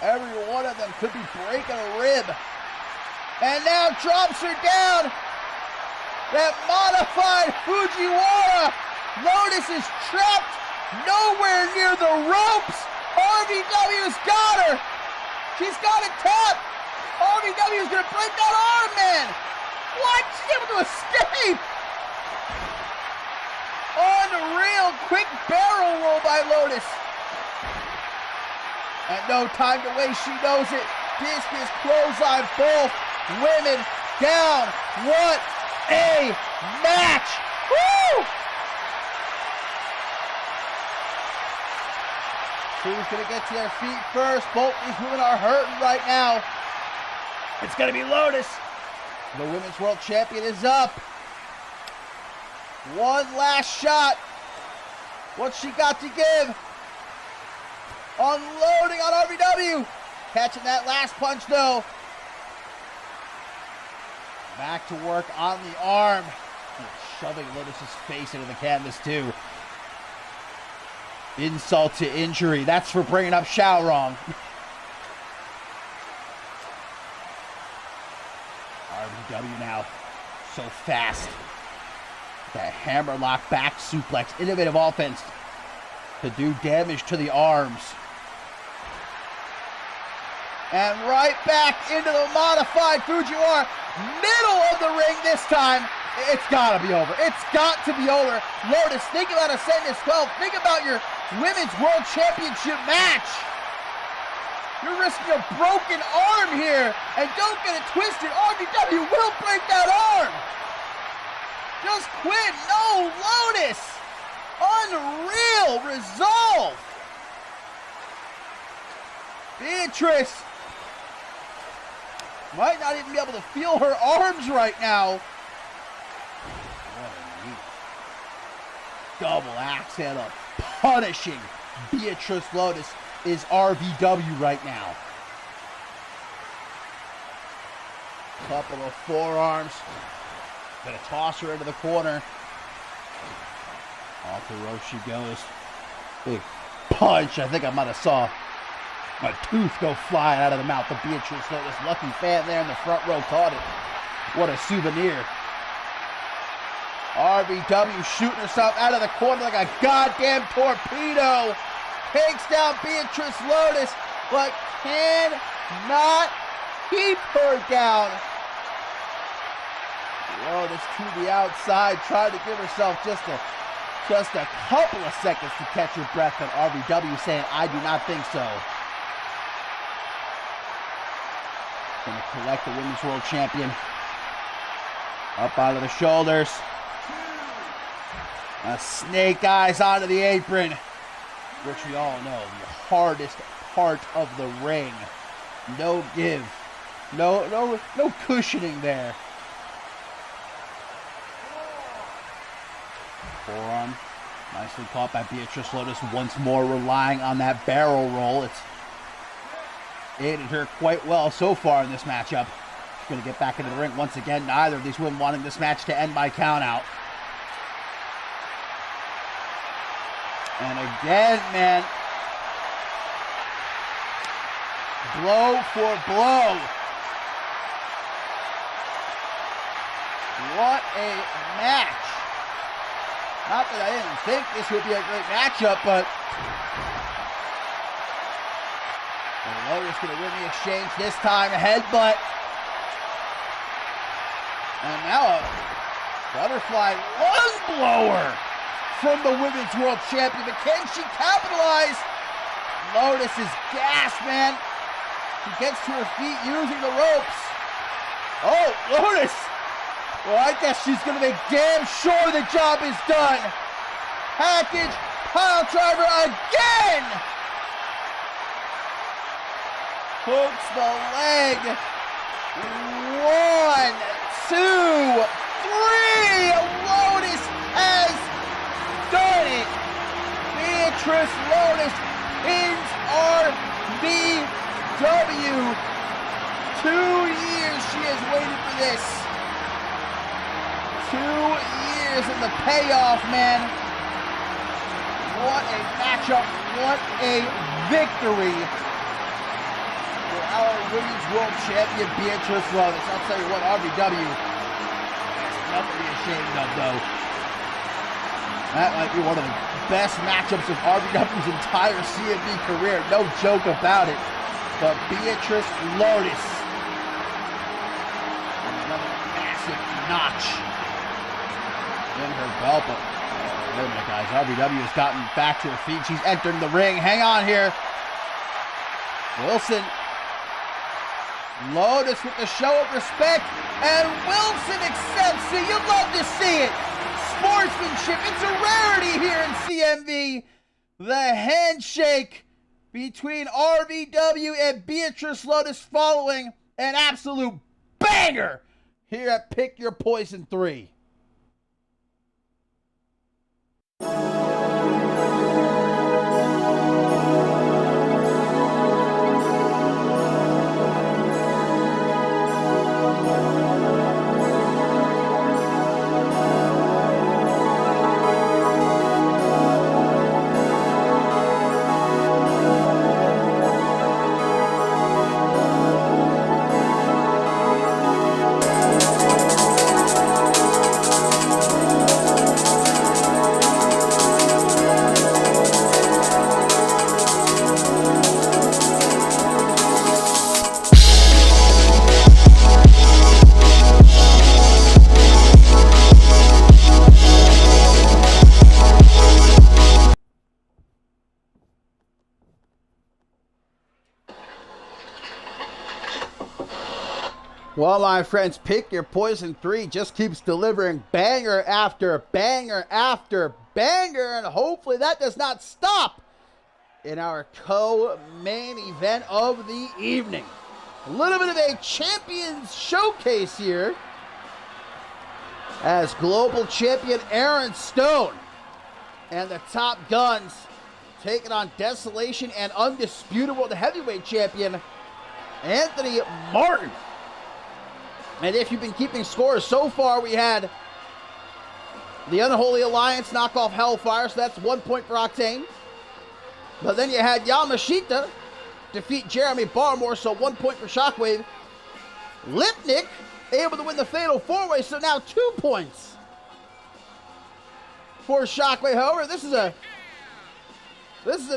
Every one of them could be breaking a rib. And now drops her down. That modified Fujiwara. Lotus is trapped nowhere near the ropes. RBW's got her. She's got it tapped. RBW's going to break that arm, man. What? She's able to escape. Unreal. Quick barrel roll by Lotus. And no time to waste. She knows it. Discus clothesline, both women down. What a match. Woo! Who's going to get to their feet first? Both these women are hurting right now. It's going to be Lotus. The Women's World Champion is up. One last shot. What's she got to give? Unloading on RVW. Catching that last punch though. Back to work on the arm. And shoving Lotus's face into the canvas too. Insult to injury. That's for bringing up Xiao wrong. RVW now. So fast. That hammerlock back suplex. Innovative offense to do damage to the arms. And right back into the modified Fujiwara. Middle of the ring this time. It's got to be over. It's got to be over. Lotus, think about Ascendus 12. Think about your Women's World Championship match. You're risking a broken arm here. And don't get it twisted. RVW will break that arm. Just quit. No, Lotus. Unreal resolve. Beatrice might not even be able to feel her arms right now. What a knee. Double axe handle. Punishing Beatrice Lotus is RVW right now. Couple of forearms. Gonna toss her into the corner. Off the rope she goes. Big punch. I think I might have saw a tooth go flying out of the mouth of Beatrice Lotus. Lucky fan there in the front row caught it. What a souvenir. RVW shooting herself out of the corner like a goddamn torpedo. Takes down Beatrice Lotus, but cannot keep her down. Lotus to the outside, trying to give herself just a couple of seconds to catch her breath, but RVW saying, I do not think so. Going to collect the Women's World Champion. Up out of the shoulders. Snake eyes onto the apron, which we all know, the hardest part of the ring. No give. No cushioning there. Forearm. Nicely caught by Beatrice Lotus, once more relying on that barrel roll. It's aided her quite well so far in this matchup. She's going to get back into the ring once again. Neither of these women wanting this match to end by countout. And again, man, blow for blow. What a match. Not that I didn't think this would be a great matchup, but Lotus going to win the exchange this time. A headbutt. And now a butterfly lung blower from the Women's World Champion. But can she capitalize? Lotus is gassed, man. She gets to her feet using the ropes. Oh, Lotus. Well, I guess she's going to make damn sure the job is done. Package, pile driver again. Hooks the leg. 1, 2, 3. Lotus has done it. Beatrice Lotus pins RVW. 2 years she has waited for this. 2 years in the payoff, man. What a matchup. What a victory for our Women's World Champion, Beatrice Lotus. I'll tell you what, RVW has nothing to be ashamed of, though. That might be one of the best matchups of RVW's entire CMV career. No joke about it. But Beatrice Lotus, another massive notch in her belt. But wait a minute, guys. RVW has gotten back to her feet. She's entering the ring. Hang on here. Wilson. Lotus with the show of respect. And Wilson accepts it. You'd love to see it. Sportsmanship. It's a rarity here in CMV. The handshake between RVW and Beatrice Lotus following an absolute banger here at Pick Your Poison 3. Well, my friends, Pick Your Poison 3 just keeps delivering banger after banger after banger, and hopefully that does not stop in our co-main event of the evening. A little bit of a champions showcase here as global champion Aaron Stone and the Top Guns taking on Desolation and undisputed world heavyweight champion Anthony Martin. And if you've been keeping scores, so far we had the Unholy Alliance knock off Hellfire, so that's 1 point for Octane. But then you had Yamashita defeat Jeremy Barmore, so 1 point for Shockwave. Lipnick able to win the Fatal 4-Way, so now 2 points for Shockwave. However, this is a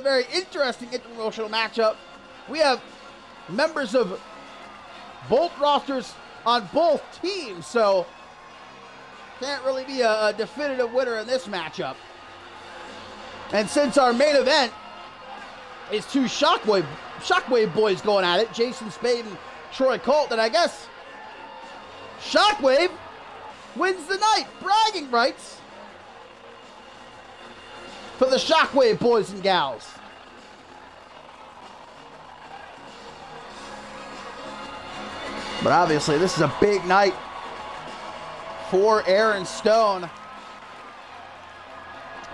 very interesting interpromotional matchup. We have members of both rosters on both teams, so can't really be a definitive winner in this matchup. And since our main event is two Shockwave boys going at it, Jason Spade and Troy Colt, and I guess Shockwave wins the night. Bragging rights for the Shockwave boys and gals. But obviously, this is a big night for Aaron Stone,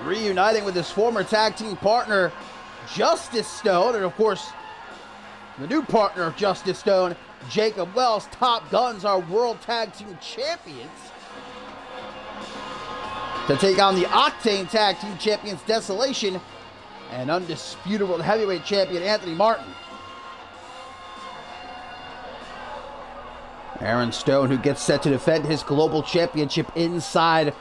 reuniting with his former tag team partner, Justice Stone, and of course, the new partner of Justice Stone, Jacob Wells. Top Guns are World Tag Team Champions to take on the Octane Tag Team Champions, Desolation, and undisputed World Heavyweight Champion, Anthony Martin. Aaron Stone, who gets set to defend his global championship inside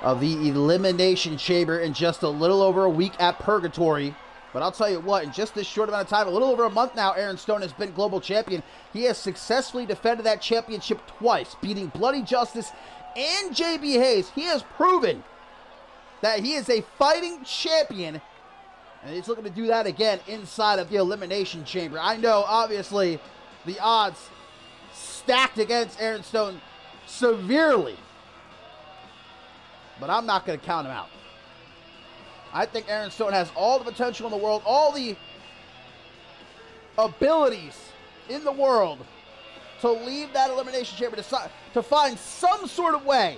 of the Elimination Chamber in just a little over a week at Purgatory. But I'll tell you what, in just this short amount of time, a little over a month now, Aaron Stone has been global champion. He has successfully defended that championship twice, beating Bloody Justice and JB Hayes. He has proven that he is a fighting champion, and he's looking to do that again inside of the Elimination Chamber. I know, obviously, the odds stacked against Aaron Stone severely, but I'm not going to count him out. I think Aaron Stone has all the potential in the world, all the abilities in the world to leave that Elimination Chamber, to find some sort of way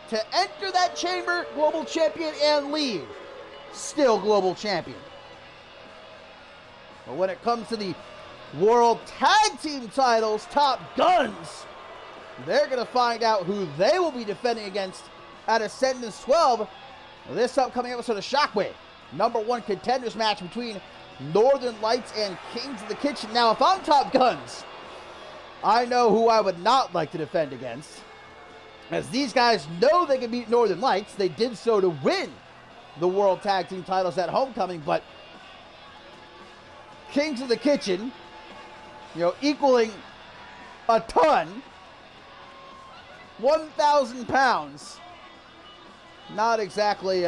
to enter that chamber, global champion, and leave still global champion. But when it comes to the World Tag Team titles, Top Guns, they're going to find out who they will be defending against at Ascendance 12 this upcoming episode of Shockwave. #1 contenders match between Northern Lights and Kings of the Kitchen. Now, if I'm Top Guns, I know who I would not like to defend against, as these guys know they can beat Northern Lights. They did so to win the World Tag Team titles at Homecoming, but Kings of the Kitchen, equaling a ton, 1,000 pounds, not exactly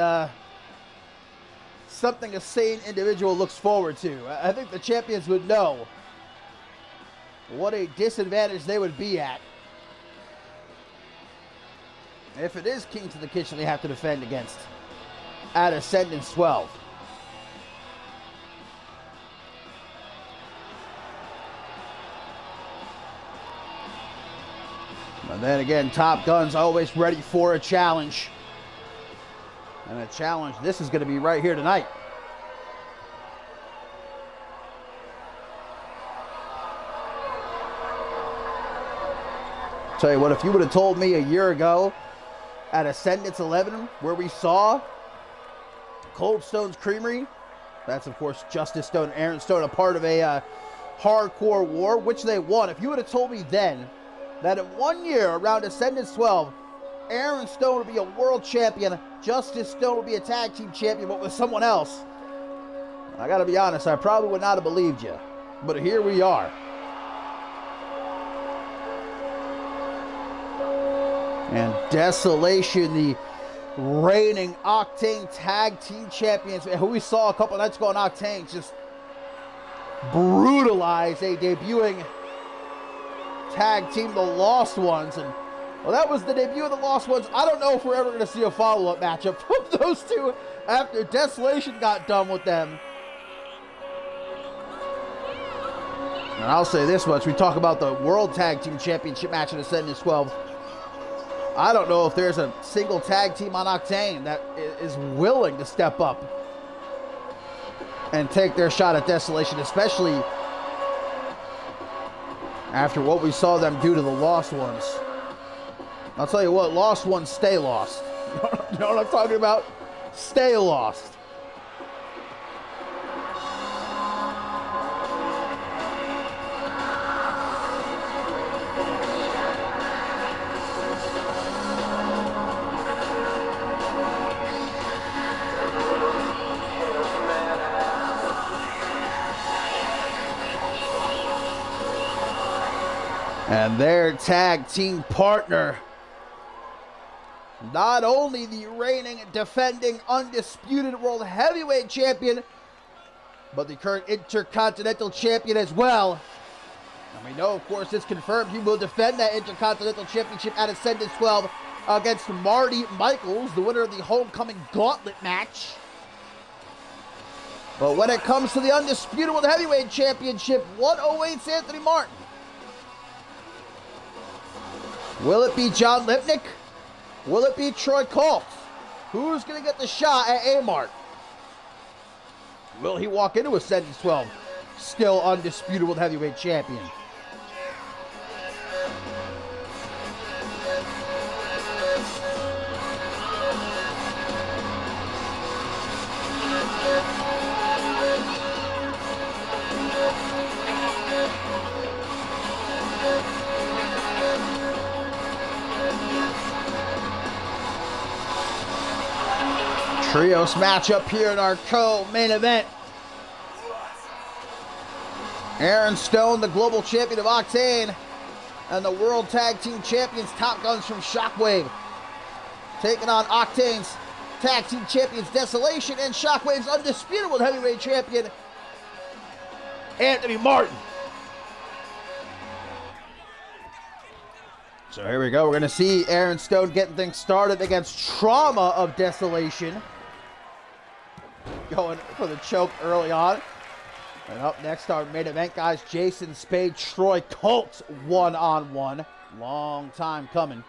something a sane individual looks forward to. I think the champions would know what a disadvantage they would be at if it is Kings of the Kitchen they have to defend against at Ascendance 12. And then again, Top Guns always ready for a challenge. And a challenge this is going to be right here tonight. Tell you what, if you would have told me a year ago at Ascendance 11, where we saw Cold Stone's Creamery, that's of course Justice Stone and Aaron Stone, a part of a hardcore war, which they won. If you would have told me then that in 1 year around Ascendance 12, Aaron Stone would be a world champion, Justice Stone would be a tag team champion, but with someone else, I gotta be honest, I probably would not have believed you. But here we are. And Desolation, the reigning Octane tag team champions, who we saw a couple nights ago on Octane, just brutalize a debuting tag team, the Lost Ones. And, well, that was the debut of the Lost Ones. I don't know if we're ever going to see a follow-up matchup from those two after Desolation got done with them. And I'll say this much. We talk about the World Tag Team Championship match in Ascendance 12. I don't know if there's a single tag team on Octane that is willing to step up and take their shot at Desolation, especially after what we saw them do to the Lost Ones. I'll tell you what, Lost Ones stay lost. You know what I'm talking about? Stay lost. And their tag team partner, not only the reigning, defending, undisputed World Heavyweight Champion, but the current Intercontinental Champion as well. And we know, of course, it's confirmed he will defend that Intercontinental Championship at Ascendance 12 against Marty Michaels, the winner of the Homecoming Gauntlet match. But when it comes to the undisputed World Heavyweight Championship, what awaits Anthony Martin? Will it be John Lipnick? Will it be Troy Colt? Who's going to get the shot at A-Mart? Will he walk into Ascendance 12 still undisputed World Heavyweight Champion? Trios matchup here in our co-main event. Aaron Stone, the global champion of Octane, and the World Tag Team Champions, Top Guns from Shockwave, taking on Octane's Tag Team Champions, Desolation, and Shockwave's undisputed World Heavyweight Champion, Anthony Martin. So here we go. We're going to see Aaron Stone getting things started against Trauma of Desolation. Going for the choke early on. And up next, our main event guys, Jason Spade, Troy Colt, one-on-one. Long time coming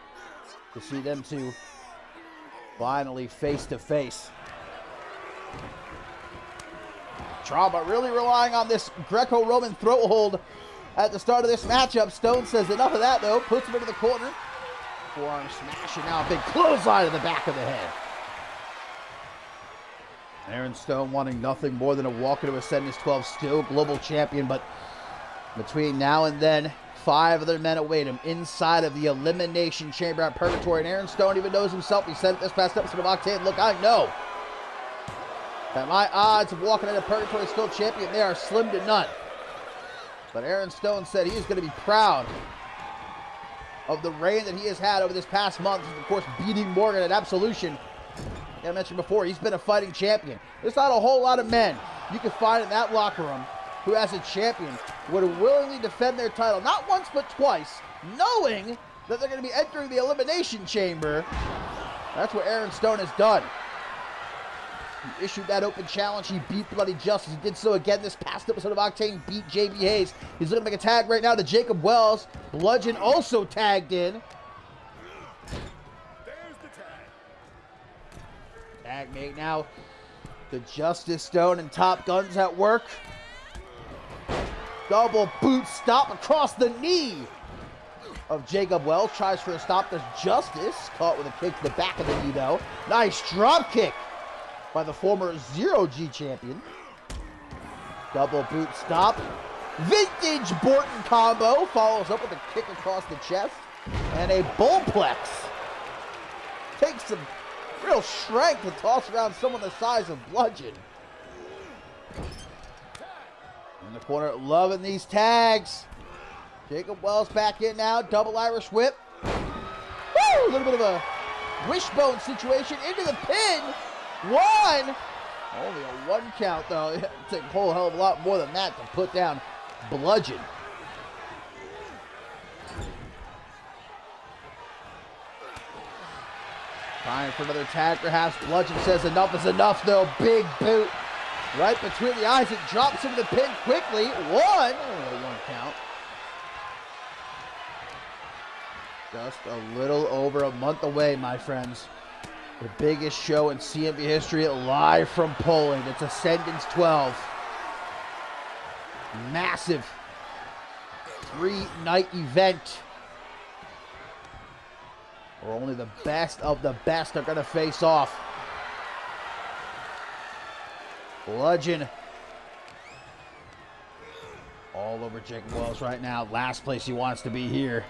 to see them two finally face-to-face. Trauma really relying on this Greco-Roman throat hold at the start of this matchup. Stone says enough of that, though. Puts him into the corner. Forearm smash, and now a big clothesline to the back of the head. Aaron Stone wanting nothing more than a walk into Ascendance 12, still global champion, but between now and then, 5 other men await him inside of the Elimination Chamber at Purgatory, and Aaron Stone even knows himself. He said it this past episode of Octane, look, I know that my odds of walking into Purgatory still champion, they are slim to none. But Aaron Stone said he is going to be proud of the reign that he has had over this past month, of course beating Morgan at Absolution. I mentioned before, he's been a fighting champion. There's not a whole lot of men you can find in that locker room who, as a champion, would willingly defend their title, not once but twice, knowing that they're going to be entering the Elimination Chamber. That's what Aaron Stone has done. He issued that open challenge. He beat Bloody Justice. He did so again this past episode of Octane. Beat JB Hayes. He's looking to make a tag right now to Jacob Wells. Bludgeon also tagged in. Tag mate now to Justice Stone and Top Guns at work. Double boot stop across the knee of Jacob Wells. Tries for a stop. There's Justice. Caught with a kick to the back of the knee, though. Nice drop kick by the former Zero-G champion. Double boot stop. Vintage Borton combo. Follows up with a kick across the chest. And a bullplex. Takes some real strength to toss around someone the size of Bludgeon. In the corner, loving these tags. Jacob Wells back in now. Double Irish whip. Woo! A little bit of a wishbone situation into the pin. One. Only a 1 count, though. It takes a whole hell of a lot more than that to put down Bludgeon. Trying for another tag, perhaps. Bludgeon says enough is enough, though. Big boot right between the eyes. It drops him to the pin quickly. One count. Just a little over a month away, my friends. The biggest show in CMV history, live from Poland. It's Ascendance 12. Massive 3-night event where only the best of the best are going to face off. Bludgeon all over Jacob Wells right now. Last place he wants to be here.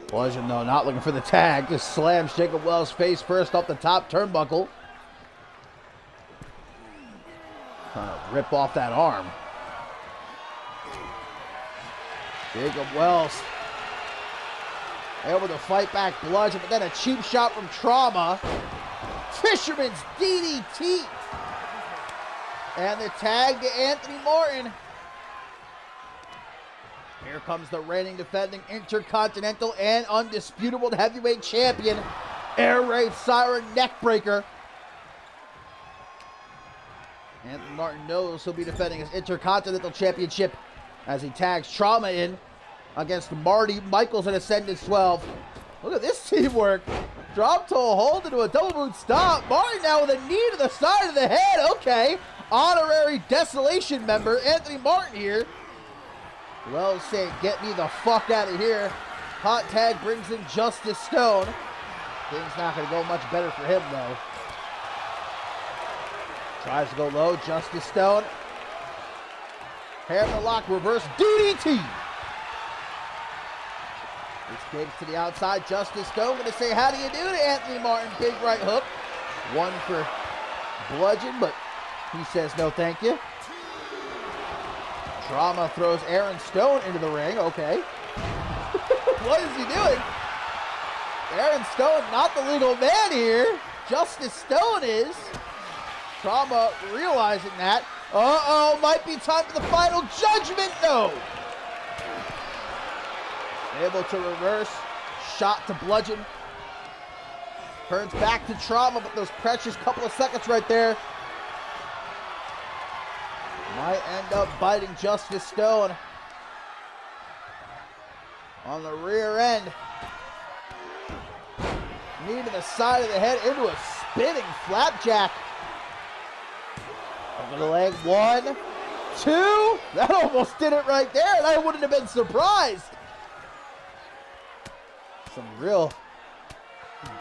Bludgeon, though, not looking for the tag. Just slams Jacob Wells face first off the top turnbuckle. Trying to rip off that arm. Jacob Wells able to fight back Bludgeon, but then a cheap shot from Trauma. Fisherman's DDT. And the tag to Anthony Martin. Here comes the reigning, defending Intercontinental and Undisputable Heavyweight Champion, Air Raid Siren Neckbreaker. Anthony Martin knows he'll be defending his Intercontinental Championship as he tags Trauma in against Marty Michaels at Ascendance 12. Look at this teamwork. Drop toe hold into a double boot stop. Martin now with a knee to the side of the head. Okay. Honorary Desolation member, Anthony Martin here. Wells saying, get me the fuck out of here. Hot tag brings in Justice Stone. Things not going to go much better for him, though. Tries to go low. Justice Stone. Hammer lock, reverse DDT. Escapes to the outside. Justice Stone going to say, how do you do to Anthony Martin? Big right hook. One for Bludgeon, but he says no thank you. Trauma throws Aaron Stone into the ring. Okay. What is he doing? Aaron Stone, not the legal man here. Justice Stone is. Trauma realizing that. Uh-oh, might be time for the final judgment. No. Able to reverse. Shot to Bludgeon. Turns back to Trauma, but those precious couple of seconds right there might end up biting Justice Stone on the rear end. Knee to the side of the head into a spinning flapjack. Over the leg. 1, 2. That almost did it right there, and I wouldn't have been surprised. Some real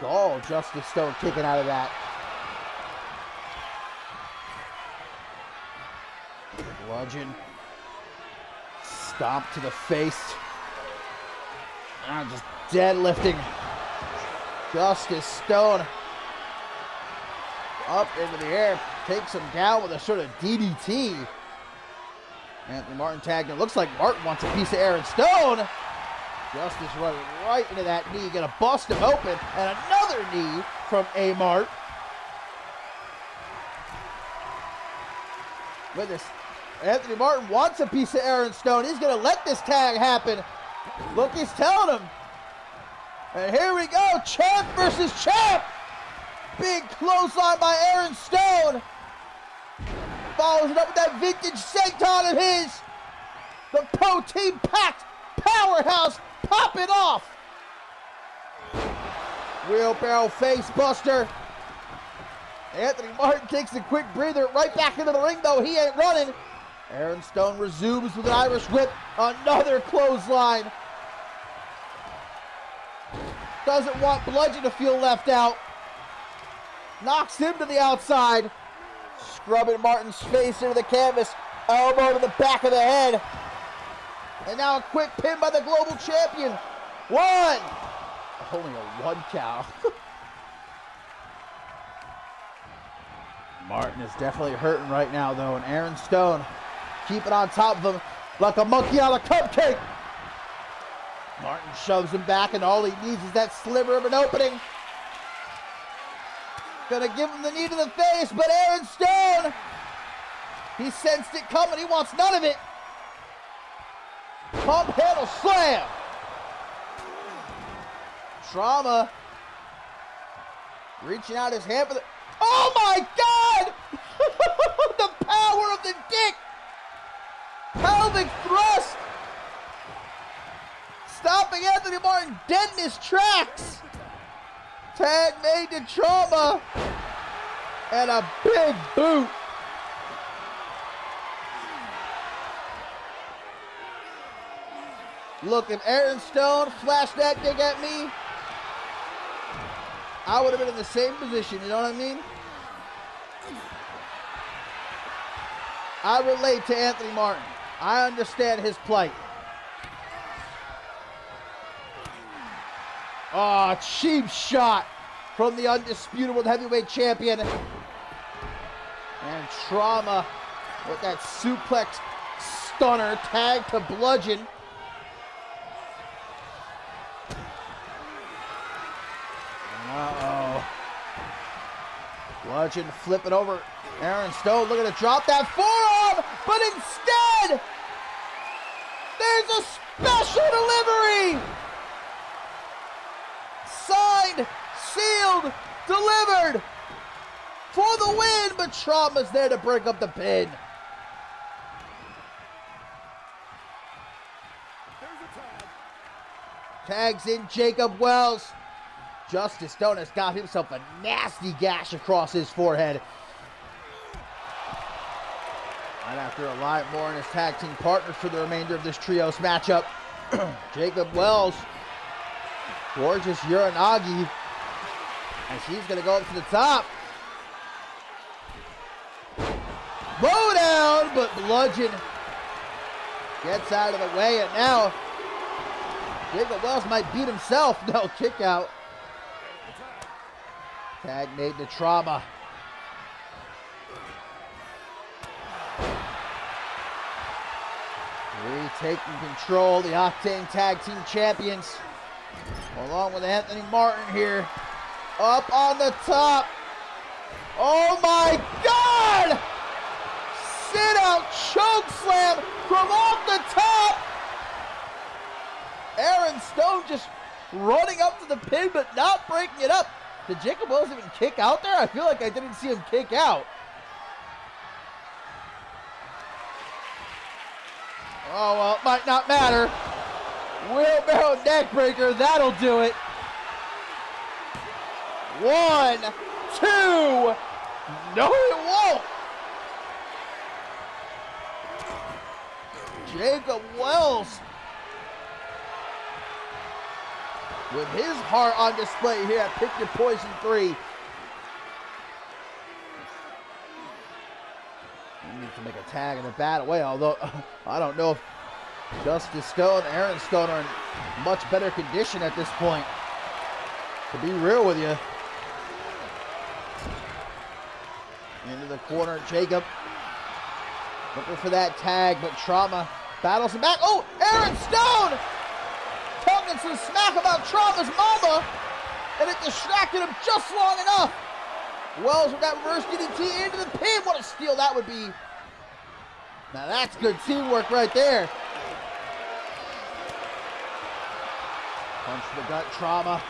gall Justice Stone kicking out of that. Bludgeon. Stomp to the face. Just deadlifting Justice Stone up into the air. Takes him down with a sort of DDT. Anthony Martin tagged him. Looks like Martin wants a piece of Aaron Stone. Justice running right into that knee. Gonna bust him open. And another knee from A-Mart. With this, Anthony Martin wants a piece of Aaron Stone. He's going to let this tag happen. Look, he's telling him. And here we go. Champ versus champ. Big clothesline by Aaron Stone. Follows it up with that vintage senton of his. The protein-packed powerhouse popping off. Wheelbarrow face buster. Anthony Martin takes a quick breather. Right back into the ring, though. He ain't running. Aaron Stone resumes with an Irish whip. Another clothesline. Doesn't want Bludgeon to feel left out. Knocks him to the outside. Scrubbing Martin's face into the canvas. Elbow to the back of the head. And now a quick pin by the global champion. 1. Only a 1 count. Martin is definitely hurting right now, though. And Aaron Stone keeping on top of him like a monkey on a cupcake. Martin shoves him back, and all he needs is that sliver of an opening. Gonna give him the knee to the face, but Aaron Stone, he sensed it coming. He wants none of it. Pump handle slam. Trauma Reaching out his hand for the... Oh my God! The power of the dick! Pelvic thrust! Stopping Anthony Martin dead in his tracks! Tag made to Trauma! And a big boot! Look, if Aaron Stone flashed that dick at me, I would have been in the same position, you know what I mean? I relate to Anthony Martin. I understand his plight. Oh, cheap shot from the undisputed world heavyweight champion. And Trauma with that suplex stunner tag to Bludgeon. Uh-oh. Bludgeon flipping over Aaron Stone, looking to drop that forearm, but instead, there's a special delivery! Signed, sealed, delivered for the win, but Trauma's there to break up the pin. Tags in Jacob Wells. Justice Stone has got himself a nasty gash across his forehead. Right after Elias Moore and his tag team partners for the remainder of this trios matchup. Jacob Wells, gorgeous Uranagi, and she's going to go up to the top. Low down, but Bludgeon gets out of the way, and now Jacob Wells might beat himself. No, kick out. Tag made to Trauma. Retaking control, the Octane Tag Team Champions, along with Anthony Martin here, up on the top. Oh my God! Sit out choke slam from off the top. Aaron Stone just running up to the pin, but not breaking it up. Did Jacob Wells even kick out there? I feel like I didn't see him kick out. Oh, well, it might not matter. Wheelbarrow neckbreaker, that'll do it. 1, 2. No, it won't. Jacob Wells with his heart on display here at Pick Your Poison 3. He needs to make a tag in a bad way, although I don't know if Justice Stone and Aaron Stone are in much better condition at this point. To be real with you. Into the corner, Jacob looking for that tag, but Trauma battles him back. Oh, Aaron Stone! Talking some smack about Trauma's mama, and it distracted him just long enough. Wells with that reverse DDT into the pin. What a steal that would be. Now that's good teamwork right there. Punch to the gut, Trauma.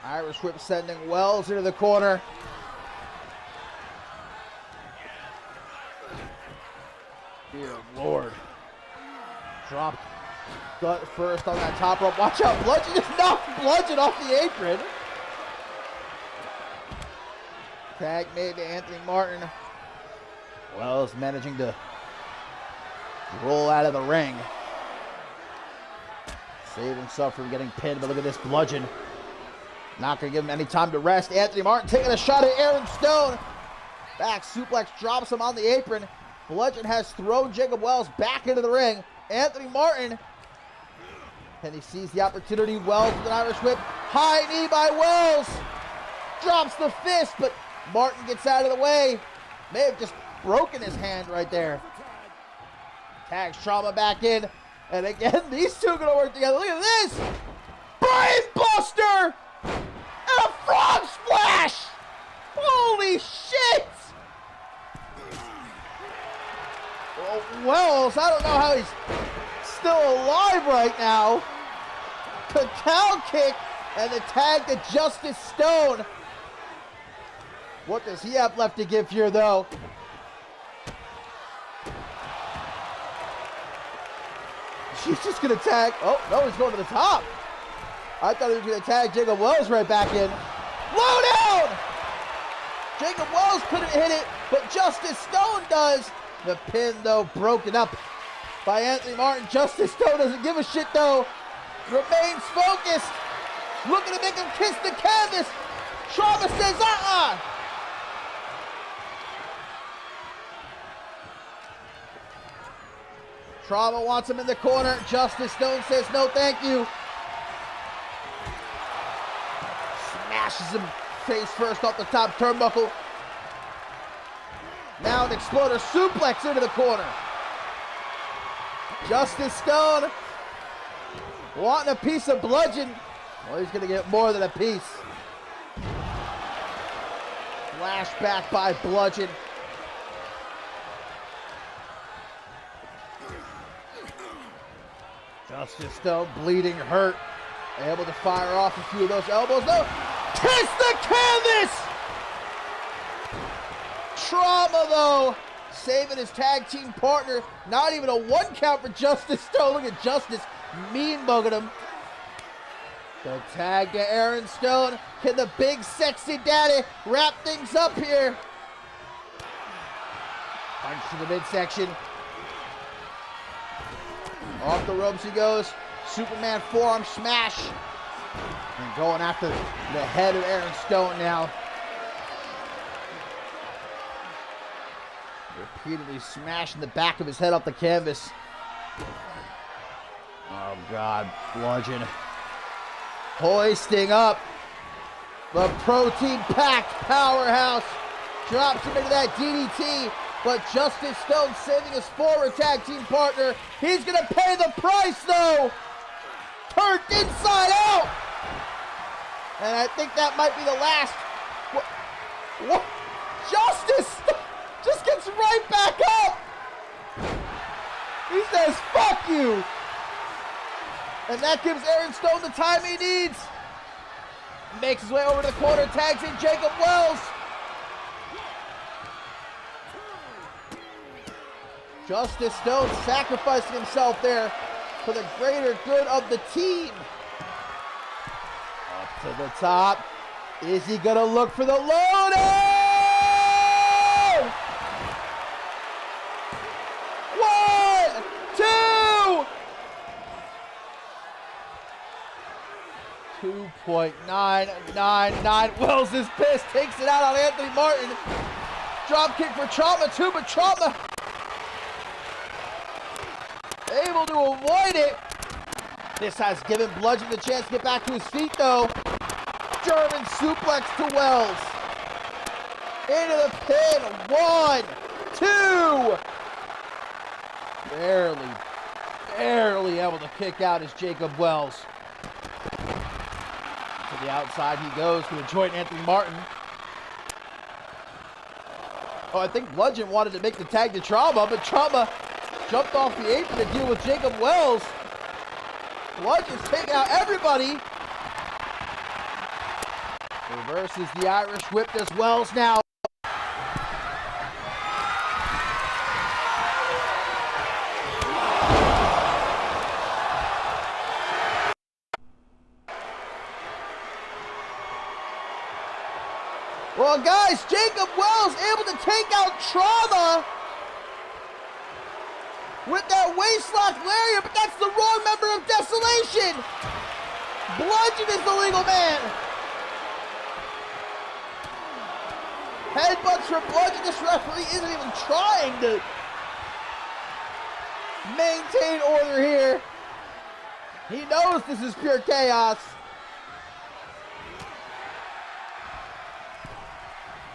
Irish whip sending Wells into the corner. Dear Lord. Dropped gut first on that top rope. Watch out, Bludgeon just knocked Bludgeon off the apron. Tag made to Anthony Martin. Wells managing to roll out of the ring. Save himself from getting pinned, but look at this Bludgeon. Not going to give him any time to rest. Anthony Martin taking a shot at Aaron Stone. Back suplex drops him on the apron. Bludgeon has thrown Jacob Wells back into the ring. Anthony Martin, and he sees the opportunity. Wells with an Irish whip. High knee by Wells. Drops the fist, but Martin gets out of the way. May have just broken his hand right there. Tags Trauma back in. And again, these two are going to work together. Look at this. Brain Buster. And a frog splash. Holy shit. Well, Wells, I don't know how he's still alive right now. Cacao kick And the tag to Justice Stone. What does he have left to give here, though? She's just going to tag. Oh, no, he's going to the top. I thought he was going to tag Jacob Wells right back in. Low down! Jacob Wells couldn't hit it, but Justice Stone does. The pin, though, broken up by Anthony Martin. Justice Stone doesn't give a shit, though. Remains focused. Looking to make him kiss the canvas. Trauma says, Trauma wants him in the corner. Justice Stone says, no, thank you. Smashes him face first off the top turnbuckle. Now an exploder suplex into the corner. Justice Stone wanting a piece of Bludgeon. Well, he's going to get more than a piece. Flashback by Bludgeon. Justice Stone bleeding, hurt. Able to fire off a few of those elbows. No! Kiss the canvas! Trauma, though, saving his tag team partner. Not even a 1 count for Justice Stone. Look at Justice mean-mugging him. The tag to Aaron Stone. Can the big sexy daddy wrap things up here? Punch to the midsection. Off the ropes he goes. Superman forearm smash. And going after the head of Aaron Stone now. Repeatedly smashing the back of his head off the canvas. Oh, God. Bludgeon. Hoisting up the protein-packed powerhouse. Drops him into that DDT. But Justice Stone saving his former tag team partner. He's going to pay the price, though. Turned inside out. And I think that might be the last. What? Justice just gets right back up. He says, fuck you. And that gives Aaron Stone the time he needs. Makes his way over to the corner, tags in Jacob Wells. Justice Stone sacrificing himself there for the greater good of the team. Up to the top. Is he going to look for the loading? 1, 2. 2.999. Wells is pissed. Takes it out on Anthony Martin. Drop kick for Trauma too, but Trauma able to avoid it. This has given Bludgeon the chance to get back to his feet, though. German suplex to Wells. Into the pin. 1, 2. Barely able to kick out is Jacob Wells. To the outside he goes to join Anthony Martin. Oh, I think Bludgeon wanted to make the tag to Trauma, but Trauma jumped off the apron to deal with Jacob Wells. Bludgeon's taking out everybody. Reverses the Irish whip as Wells now. Well, guys, Jacob Wells able to take out Trauma with that waistlock lariat, but that's the wrong member of Desolation. Bludgeon is the legal man. Headbutts for Bludgeon. This referee isn't even trying to maintain order here. He knows this is pure chaos.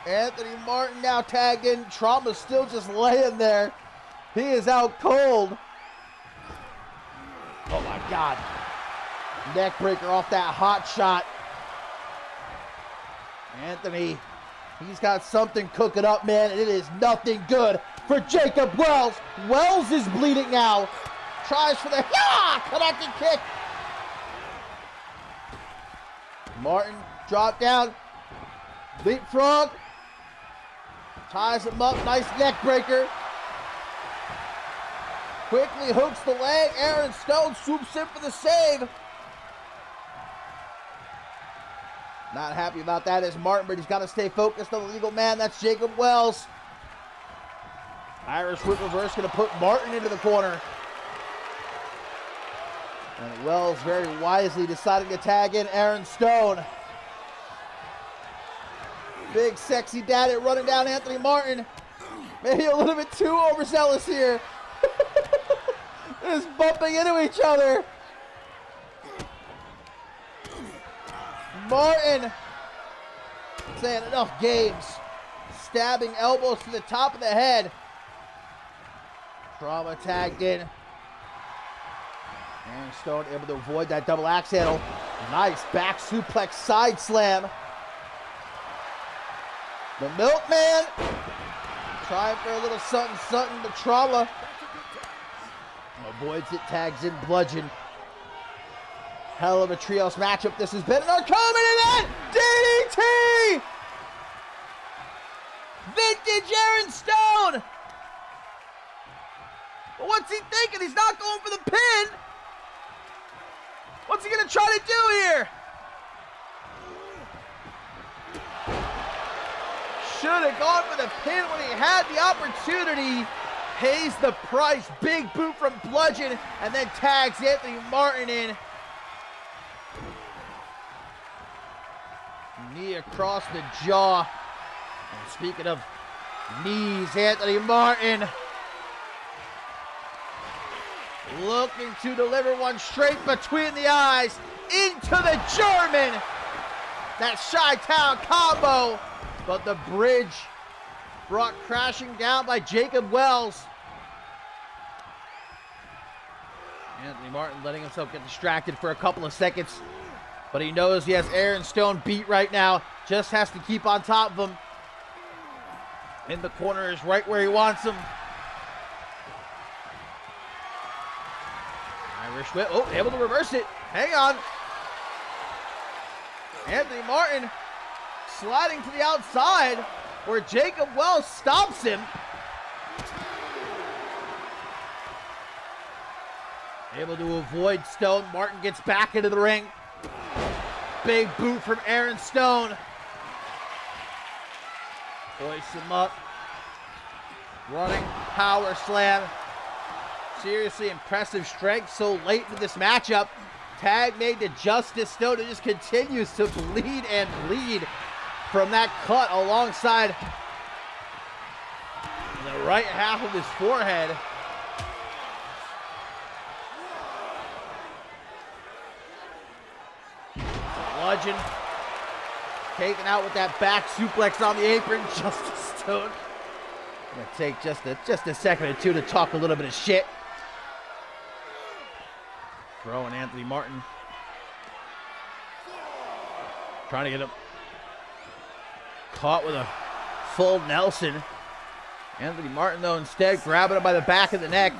Anthony Martin now tagged in. Trauma's still just laying there. He is out cold. Oh my God. Neck breaker off that hot shot. Anthony, he's got something cooking up, man, and it is nothing good for Jacob Wells. Wells is bleeding now. Tries for the connecting kick. Martin drop down. Leapfrog. Ties him up. Nice neck breaker. Quickly hooks the leg. Aaron Stone swoops in for the save. Not happy about that is Martin, but he's got to stay focused on the legal man. That's Jacob Wells. Irish whip reverse going to put Martin into the corner. And Wells very wisely deciding to tag in Aaron Stone. Big sexy daddy running down Anthony Martin. Maybe a little bit too overzealous here. Just bumping into each other. Martin saying enough games. Stabbing elbows to the top of the head. Trauma tagged in. Aaron Stone able to avoid that double axe handle. Nice back suplex side slam. The Milkman trying for a little something to Trauma. Avoids it, tags in Bludgeon. Hell of a trios matchup this has been. And our co-main event, DDT! Vintage Aaron Stone! But what's he thinking? He's not going for the pin! What's he gonna try to do here? Should have gone for the pin when he had the opportunity. Pays the price. Big boot from Bludgeon and then tags Anthony Martin in. Knee across the jaw. And speaking of knees, Anthony Martin looking to deliver one straight between the eyes into the German. That Chi-Town combo, but the bridge brought crashing down by Jacob Wells. Anthony Martin letting himself get distracted for a couple of seconds, but he knows he has Aaron Stone beat right now. Just has to keep on top of him. In the corner is right where he wants him. Irish whip. Oh, able to reverse it. Hang on. Anthony Martin sliding to the outside where Jacob Wells stops him. Able to avoid Stone. Martin gets back into the ring. Big boot from Aaron Stone. Hoists him up. Running power slam. Seriously impressive strength so late in this matchup. Tag made to Justice Stone. It just continues to bleed and bleed from that cut alongside the right half of his forehead. Bludgeon taken out with that back suplex on the apron. Justice Stone gonna take just a second or two to talk a little bit of shit. Throwing Anthony Martin. Trying to get him caught with a full Nelson. Anthony Martin, though, instead grabbing him by the back of the neck.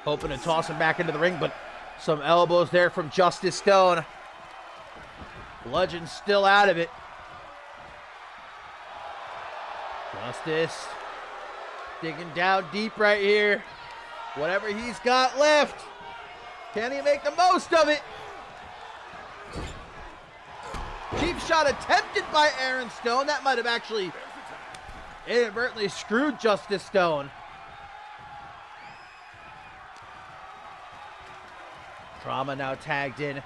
Hoping to toss him back into the ring, but some elbows there from Justice Stone. Bludgeon still out of it. Justice digging down deep right here. Whatever he's got left, can he make the most of it? Cheap shot attempted by Aaron Stone. That might have actually inadvertently screwed Justice Stone. Trauma now tagged in,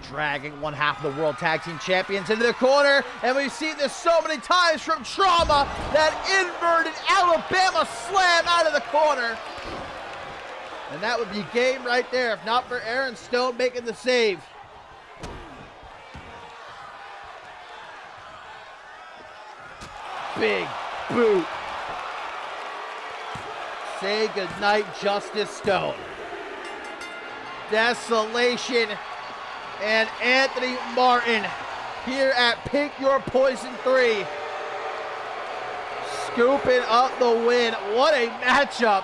dragging one half of the World Tag Team Champions into the corner. And we've seen this so many times from Trauma, that inverted Alabama slam out of the corner. And that would be game right there if not for Aaron Stone making the save. Big boot. Say goodnight, Justice Stone. Desolation and Anthony Martin here at Pick Your Poison 3. Scooping up the win. What a matchup.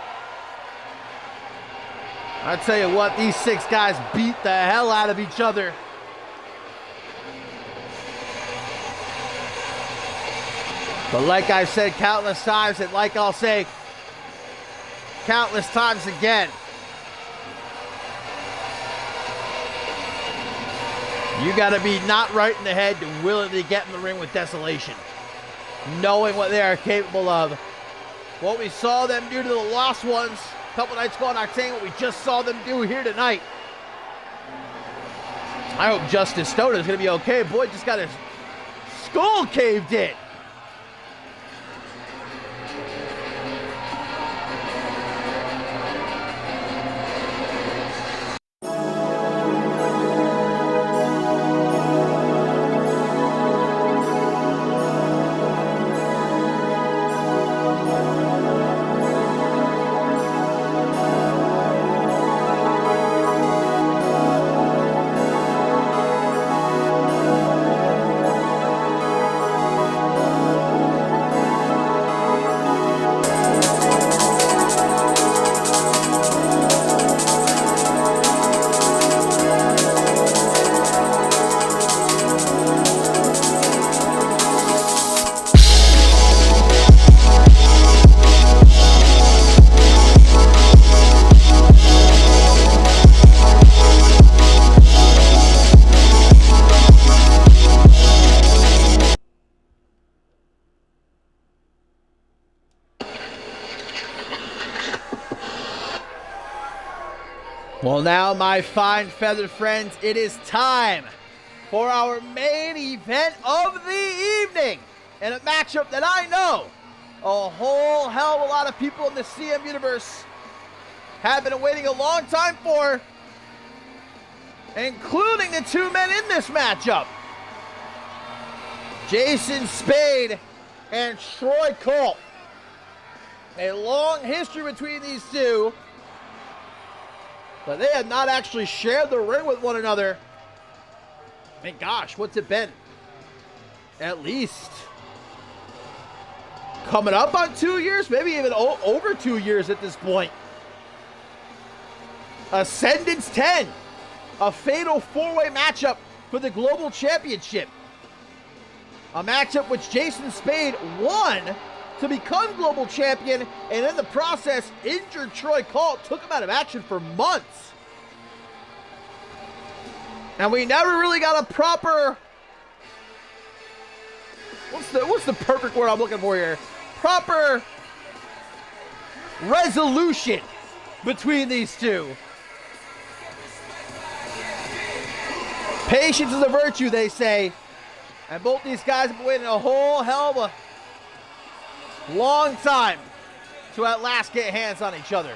I tell you what, these six guys beat the hell out of each other. But like I've said countless times, and like I'll say countless times again, you got to be not right in the head to willingly get in the ring with Desolation, knowing what they are capable of. What we saw them do to the Lost Ones a couple nights ago on Octane, what we just saw them do here tonight. I hope Justice Stone is going to be okay. Boy just got his skull caved in. Well, now, my fine feathered friends, it is time for our main event of the evening. And a matchup that I know a whole hell of a lot of people in the CM universe have been waiting a long time for, including the two men in this matchup, Jason Spade and Troy Colt. A long history between these two, but they have not actually shared the ring with one another. I mean, gosh, what's it been? At least coming up on 2 years, maybe even over 2 years at this point. Ascendance 10, a fatal four-way matchup for the Global Championship. A matchup which Jason Spade won to become Global Champion, and in the process, injured Troy Colt, took him out of action for months. And we never really got a proper, what's the perfect word I'm looking for here? Proper resolution between these two. Patience is a virtue, they say. And both these guys have been waiting a whole hell of a long time to at last get hands on each other.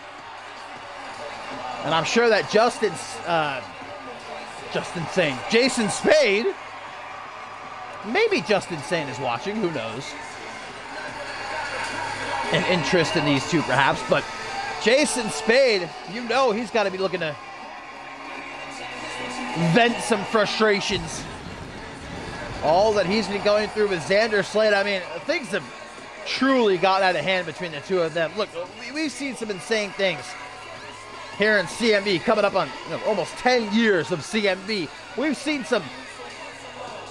And I'm sure that Jason Spade, maybe Justin Sane is watching, who knows? An interest in these two perhaps, but Jason Spade, you know he's got to be looking to vent some frustrations. All that he's been going through with Xander Slade, I mean, things have truly gotten out of hand between the two of them. Look, we've seen some insane things here in CMV, coming up on almost 10 years of CMV. We've seen some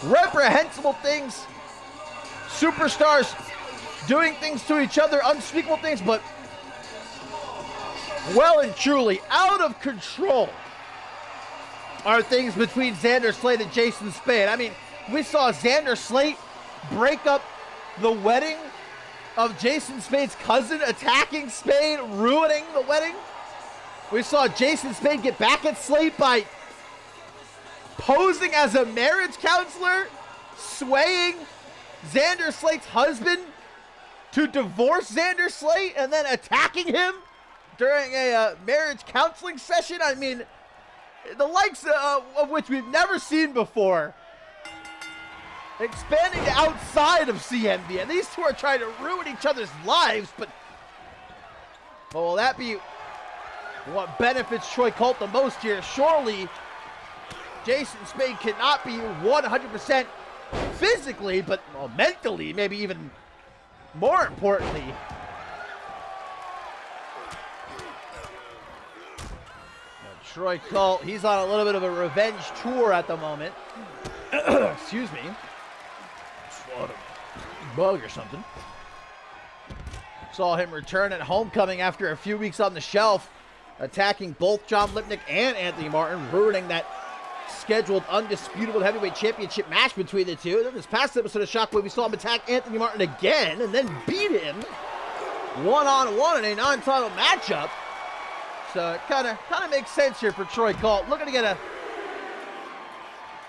reprehensible things, superstars doing things to each other, unspeakable things, but well and truly out of control are things between Xander Slade and Jason Spade. I mean, we saw Xander Slade break up the wedding of Jason Spade's cousin, attacking Spade, ruining the wedding. We saw Jason Spade get back at Slade by posing as a marriage counselor, swaying Xander Slade's husband to divorce Xander Slade, and then attacking him during a marriage counseling session. I mean, the likes of which we've never seen before. Expanding to outside of CMV, and these two are trying to ruin each other's lives, but will that be what benefits Troy Colt the most here? Surely Jason Spade cannot be 100% physically, but mentally, maybe even more importantly. Troy Colt, he's on a little bit of a revenge tour at the moment. Excuse me. bug or something. Saw him return at homecoming after a few weeks on the shelf, attacking both John Lipnick and Anthony Martin, ruining that scheduled undisputable heavyweight championship match between the two. Then this past episode of Shockwave, we saw him attack Anthony Martin again and then beat him one-on-one in a non-title matchup. So it kind of makes sense here for Troy Colt. Looking to get a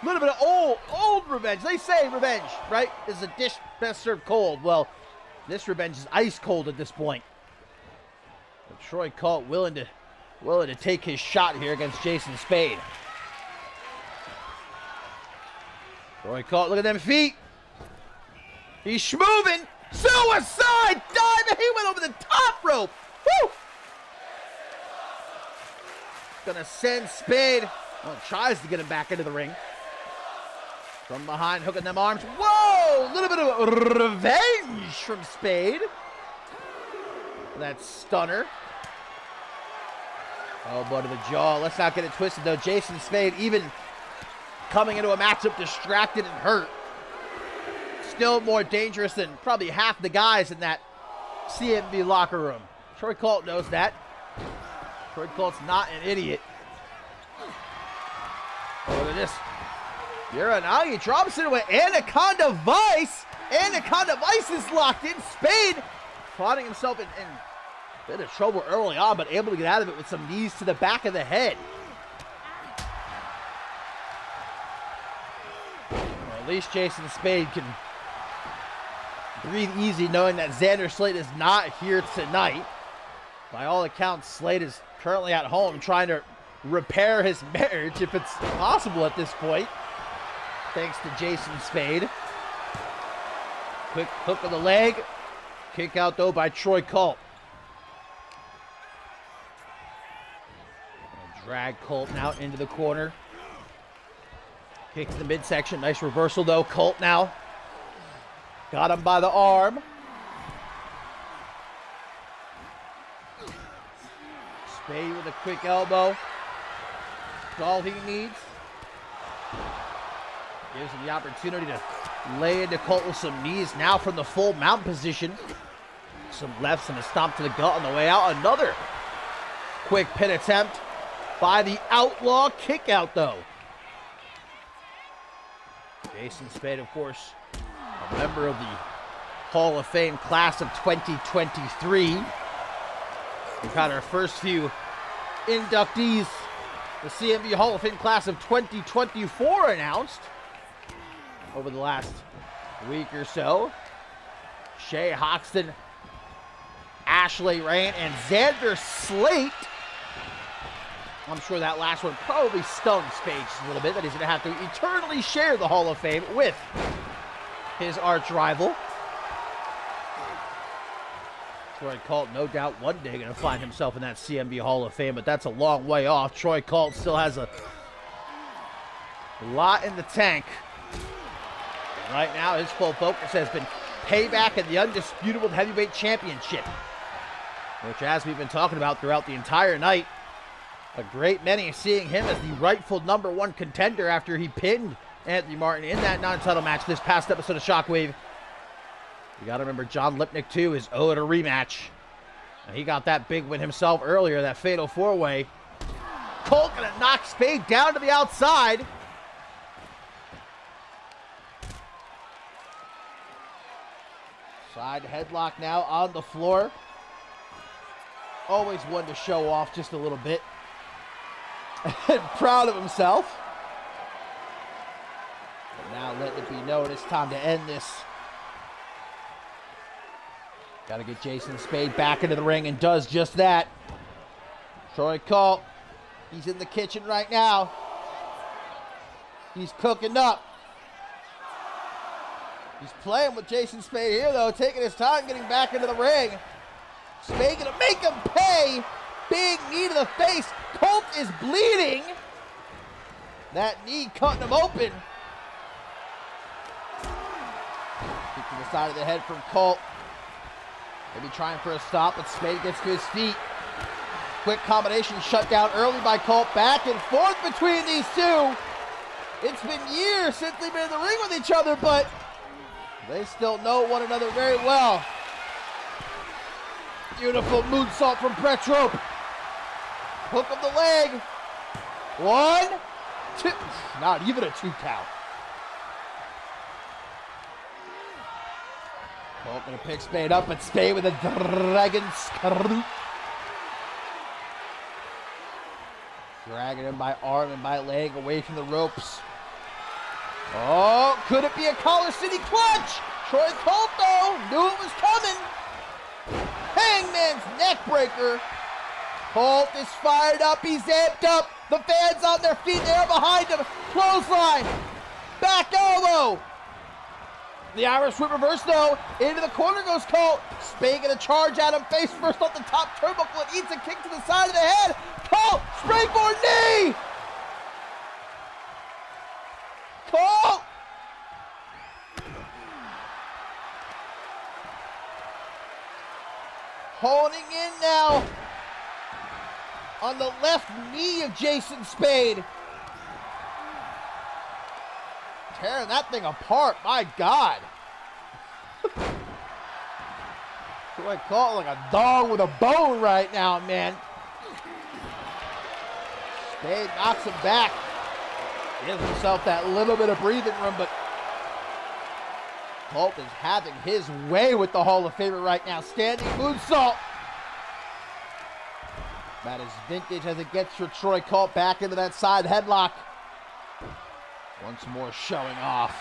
little bit of old revenge. They say revenge, right, is a dish best served cold. Well, this revenge is ice cold at this point. But Troy Colt willing to take his shot here against Jason Spade. Troy Colt, look at them feet. He's schmoving. Suicide dive. He went over the top rope. Woo! Gonna send Spade. Well, tries to get him back into the ring. From behind, hooking them arms. Whoa! A little bit of revenge from Spade. That stunner. Elbow to the jaw. Let's not get it twisted, though. Jason Spade, even coming into a matchup distracted and hurt, still more dangerous than probably half the guys in that CMV locker room. Troy Colt knows that. Troy Colt's not an idiot. Oh, look at this. Uranagi drops it away. Anaconda Vice. Anaconda Vice is locked in. Spade finding himself in a bit of trouble early on, but able to get out of it with some knees to the back of the head. Well, at least Jason Spade can breathe easy knowing that Xander Slade is not here tonight. By all accounts, Slade is currently at home trying to repair his marriage, if it's possible at this point, thanks to Jason Spade. Quick hook of the leg. Kick out, though, by Troy Colt. Drag Colt now into the corner. Kick to the midsection. Nice reversal, though. Colt now got him by the arm. Spade with a quick elbow. That's all he needs. Gives him the opportunity to lay into Colt with some knees now from the full mount position. Some lefts and a stomp to the gut on the way out. Another quick pin attempt by the Outlaw. Kick out, though. Jason Spade, of course, a member of the Hall of Fame class of 2023. We've had our first few inductees, the CMV Hall of Fame class of 2024, announced over the last week or so. Shay Hoxton, Ashley Rain, and Xander Slate. I'm sure that last one probably stung Spade just a little bit, that he's going to have to eternally share the Hall of Fame with his arch rival. Troy Colt, no doubt, one day going to find himself in that CMV Hall of Fame, but that's a long way off. Troy Colt still has a lot in the tank. And right now, his full focus has been payback and the Undisputable Heavyweight Championship, which, as we've been talking about throughout the entire night, a great many seeing him as the rightful #1 contender after he pinned Anthony Martin in that non-title match this past episode of Shockwave. You got to remember, John Lipnick, too, is owed a rematch. And he got that big win himself earlier, that fatal four-way. Colt going to knock Spade down to the outside. Side headlock now on the floor. Always one to show off just a little bit. And proud of himself. But now letting it be known it's time to end this. Got to get Jason Spade back into the ring, and does just that. Troy Colt, he's in the kitchen right now. He's cooking up. He's playing with Jason Spade here, though, taking his time getting back into the ring. Spade gonna make him pay. Big knee to the face. Colt is bleeding. That knee cutting him open. Kick to the side of the head from Colt. Maybe trying for a stop, but Spade gets to his feet. Quick combination shut down early by Colt. Back and forth between these two. It's been years since they've been in the ring with each other, but They still know one another very well. Beautiful moonsault from Pretrope. Hook of the leg. 1, 2. Not even a 2 count. Colt gonna pick Spade up, but Spade with a dragon screw. Dragging him by arm and by leg away from the ropes. Oh, could it be a Collar City clutch? Troy Colt, though, knew it was coming. Hangman's neckbreaker. Colt is fired up. He's amped up. The fans on their feet. They're behind him. Clothesline. Back elbow. The Irish whip reverse, though. Into the corner goes Colt. Spade gonna charge at him. Face first off the top turnbuckle and eats a kick to the side of the head. Colt, springboard knee. Colt. Honing in now on the left knee of Jason Spade. Tearing that thing apart, my God. Troy Colt like a dog with a bone right now, man. Spade knocks him back. Gives himself that little bit of breathing room, but Colt is having his way with the Hall of Famer right now. Standing moonsault. That is vintage as it gets for Troy Colt back into that side headlock. Once more showing off.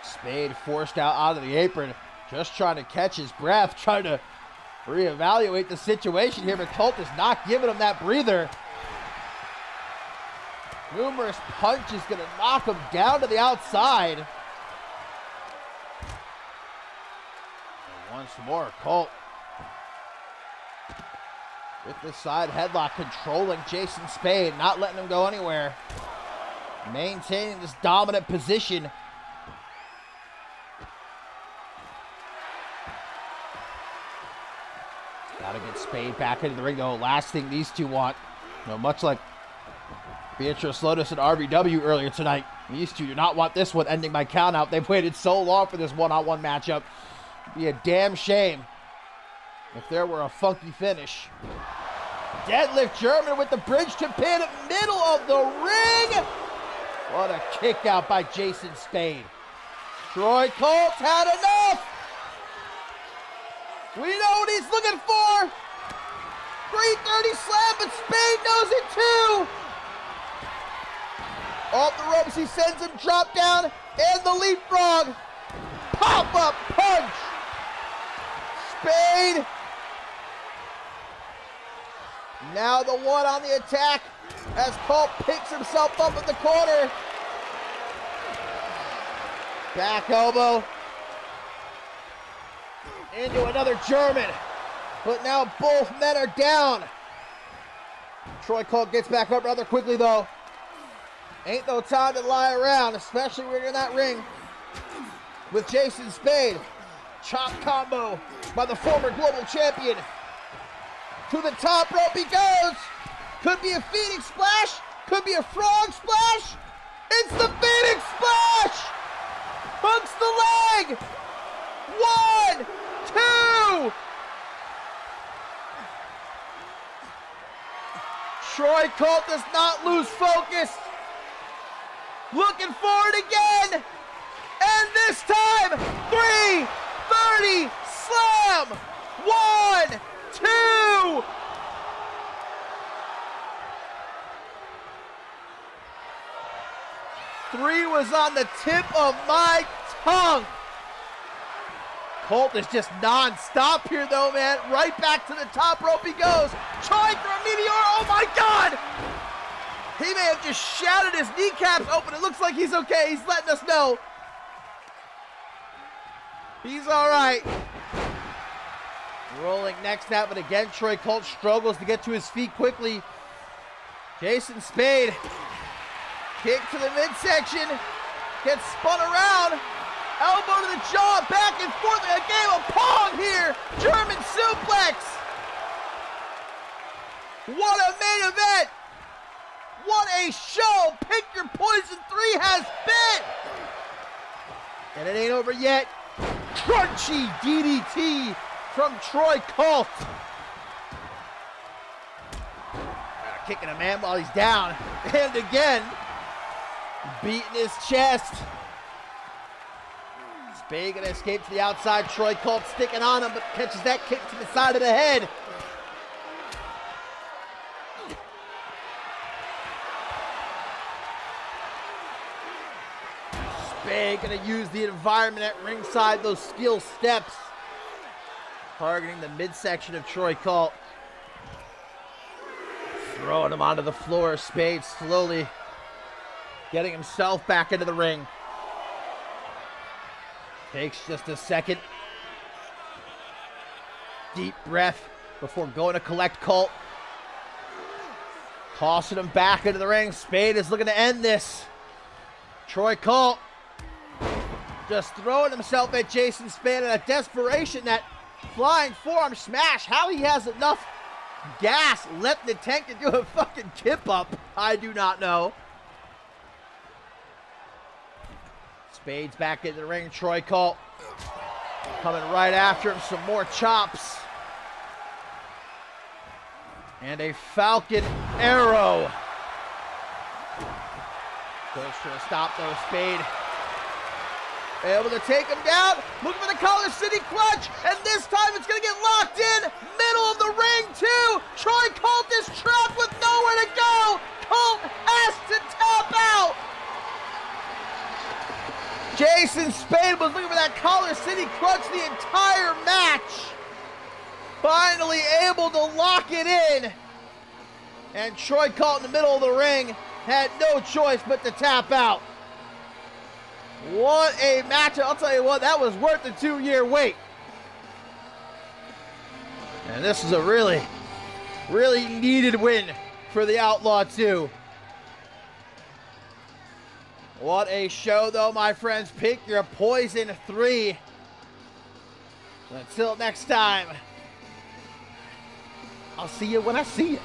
Spade forced out onto the apron. Just trying to catch his breath. Trying to reevaluate the situation here, but Colt is not giving him that breather. Numerous punches going to knock him down to the outside. And once more, Colt with the side headlock, controlling Jason Spade, not letting him go anywhere. Maintaining this dominant position. Gotta get Spade back into the ring, though. Last thing these two want, much like Beatrice Lotus and RBW earlier tonight, these two do not want this one ending by countout. They've waited so long for this one-on-one matchup. It'd be a damn shame if there were a funky finish. Deadlift German with the bridge to pin, middle of the ring. What a kick out by Jason Spade. Troy Colt had enough. We know what he's looking for. 330 slam, but Spade knows it too. Off the ropes, he sends him drop down and the leapfrog. Pop-up punch. Spade. Now the one on the attack as Colt picks himself up in the corner. Back elbow. Into another German. But now both men are down. Troy Colt gets back up rather quickly, though. Ain't no time to lie around, especially when you're in that ring with Jason Spade. Chop combo by the former global champion. To the top rope he goes. Could be a Phoenix Splash. Could be a Frog Splash. It's the Phoenix Splash. Hooks the leg. 1, 2. Troy Colt does not lose focus. Looking for it again. And this time, 330 slam. 1, 2. Three was on the tip of my tongue. Colt is just non-stop here, though, man. Right back to the top rope he goes. Trying for a meteor. Oh, my God. He may have just shattered his kneecaps open. It looks like he's okay. He's letting us know. He's all right. Rolling next snap, but again, Troy Colt struggles to get to his feet quickly. Jason Spade. Kick to the midsection. Gets spun around. Elbow to the jaw. Back and forth. A game of pong here. German suplex. What a main event. What a show. Pick your poison 3 has been. And it ain't over yet. Crunchy DDT from Troy Colt. Kicking a man while he's down. And again, beating his chest. Spade gonna escape to the outside. Troy Colt sticking on him, but catches that kick to the side of the head. Spade gonna use the environment at ringside, those steel steps. Targeting the midsection of Troy Colt. Throwing him onto the floor. Spade slowly getting himself back into the ring. Takes just a second. Deep breath before going to collect Colt. Tossing him back into the ring. Spade is looking to end this. Troy Colt just throwing himself at Jason Spade in a desperation, that flying forearm smash. How he has enough gas left in the tank to do a fucking tip up, I do not know. Spade's back in the ring. Troy Colt coming right after him. Some more chops. And a Falcon Arrow. Goes for a stop though. Spade able to take him down. Looking for the Collar City clutch. And this time it's going to get locked in. Middle of the ring too. Troy Colt is trapped with nowhere to go. Colt has to tap out. Jason Spade was looking for that Collar City clutch the entire match. Finally able to lock it in. And Troy Colt in the middle of the ring had no choice but to tap out. What a match. I'll tell you what, that was worth the 2-year wait. And this is a really, really needed win for the Outlaw 2. What a show though, my friends. Pick your poison 3. Until next time, I'll see you when I see you.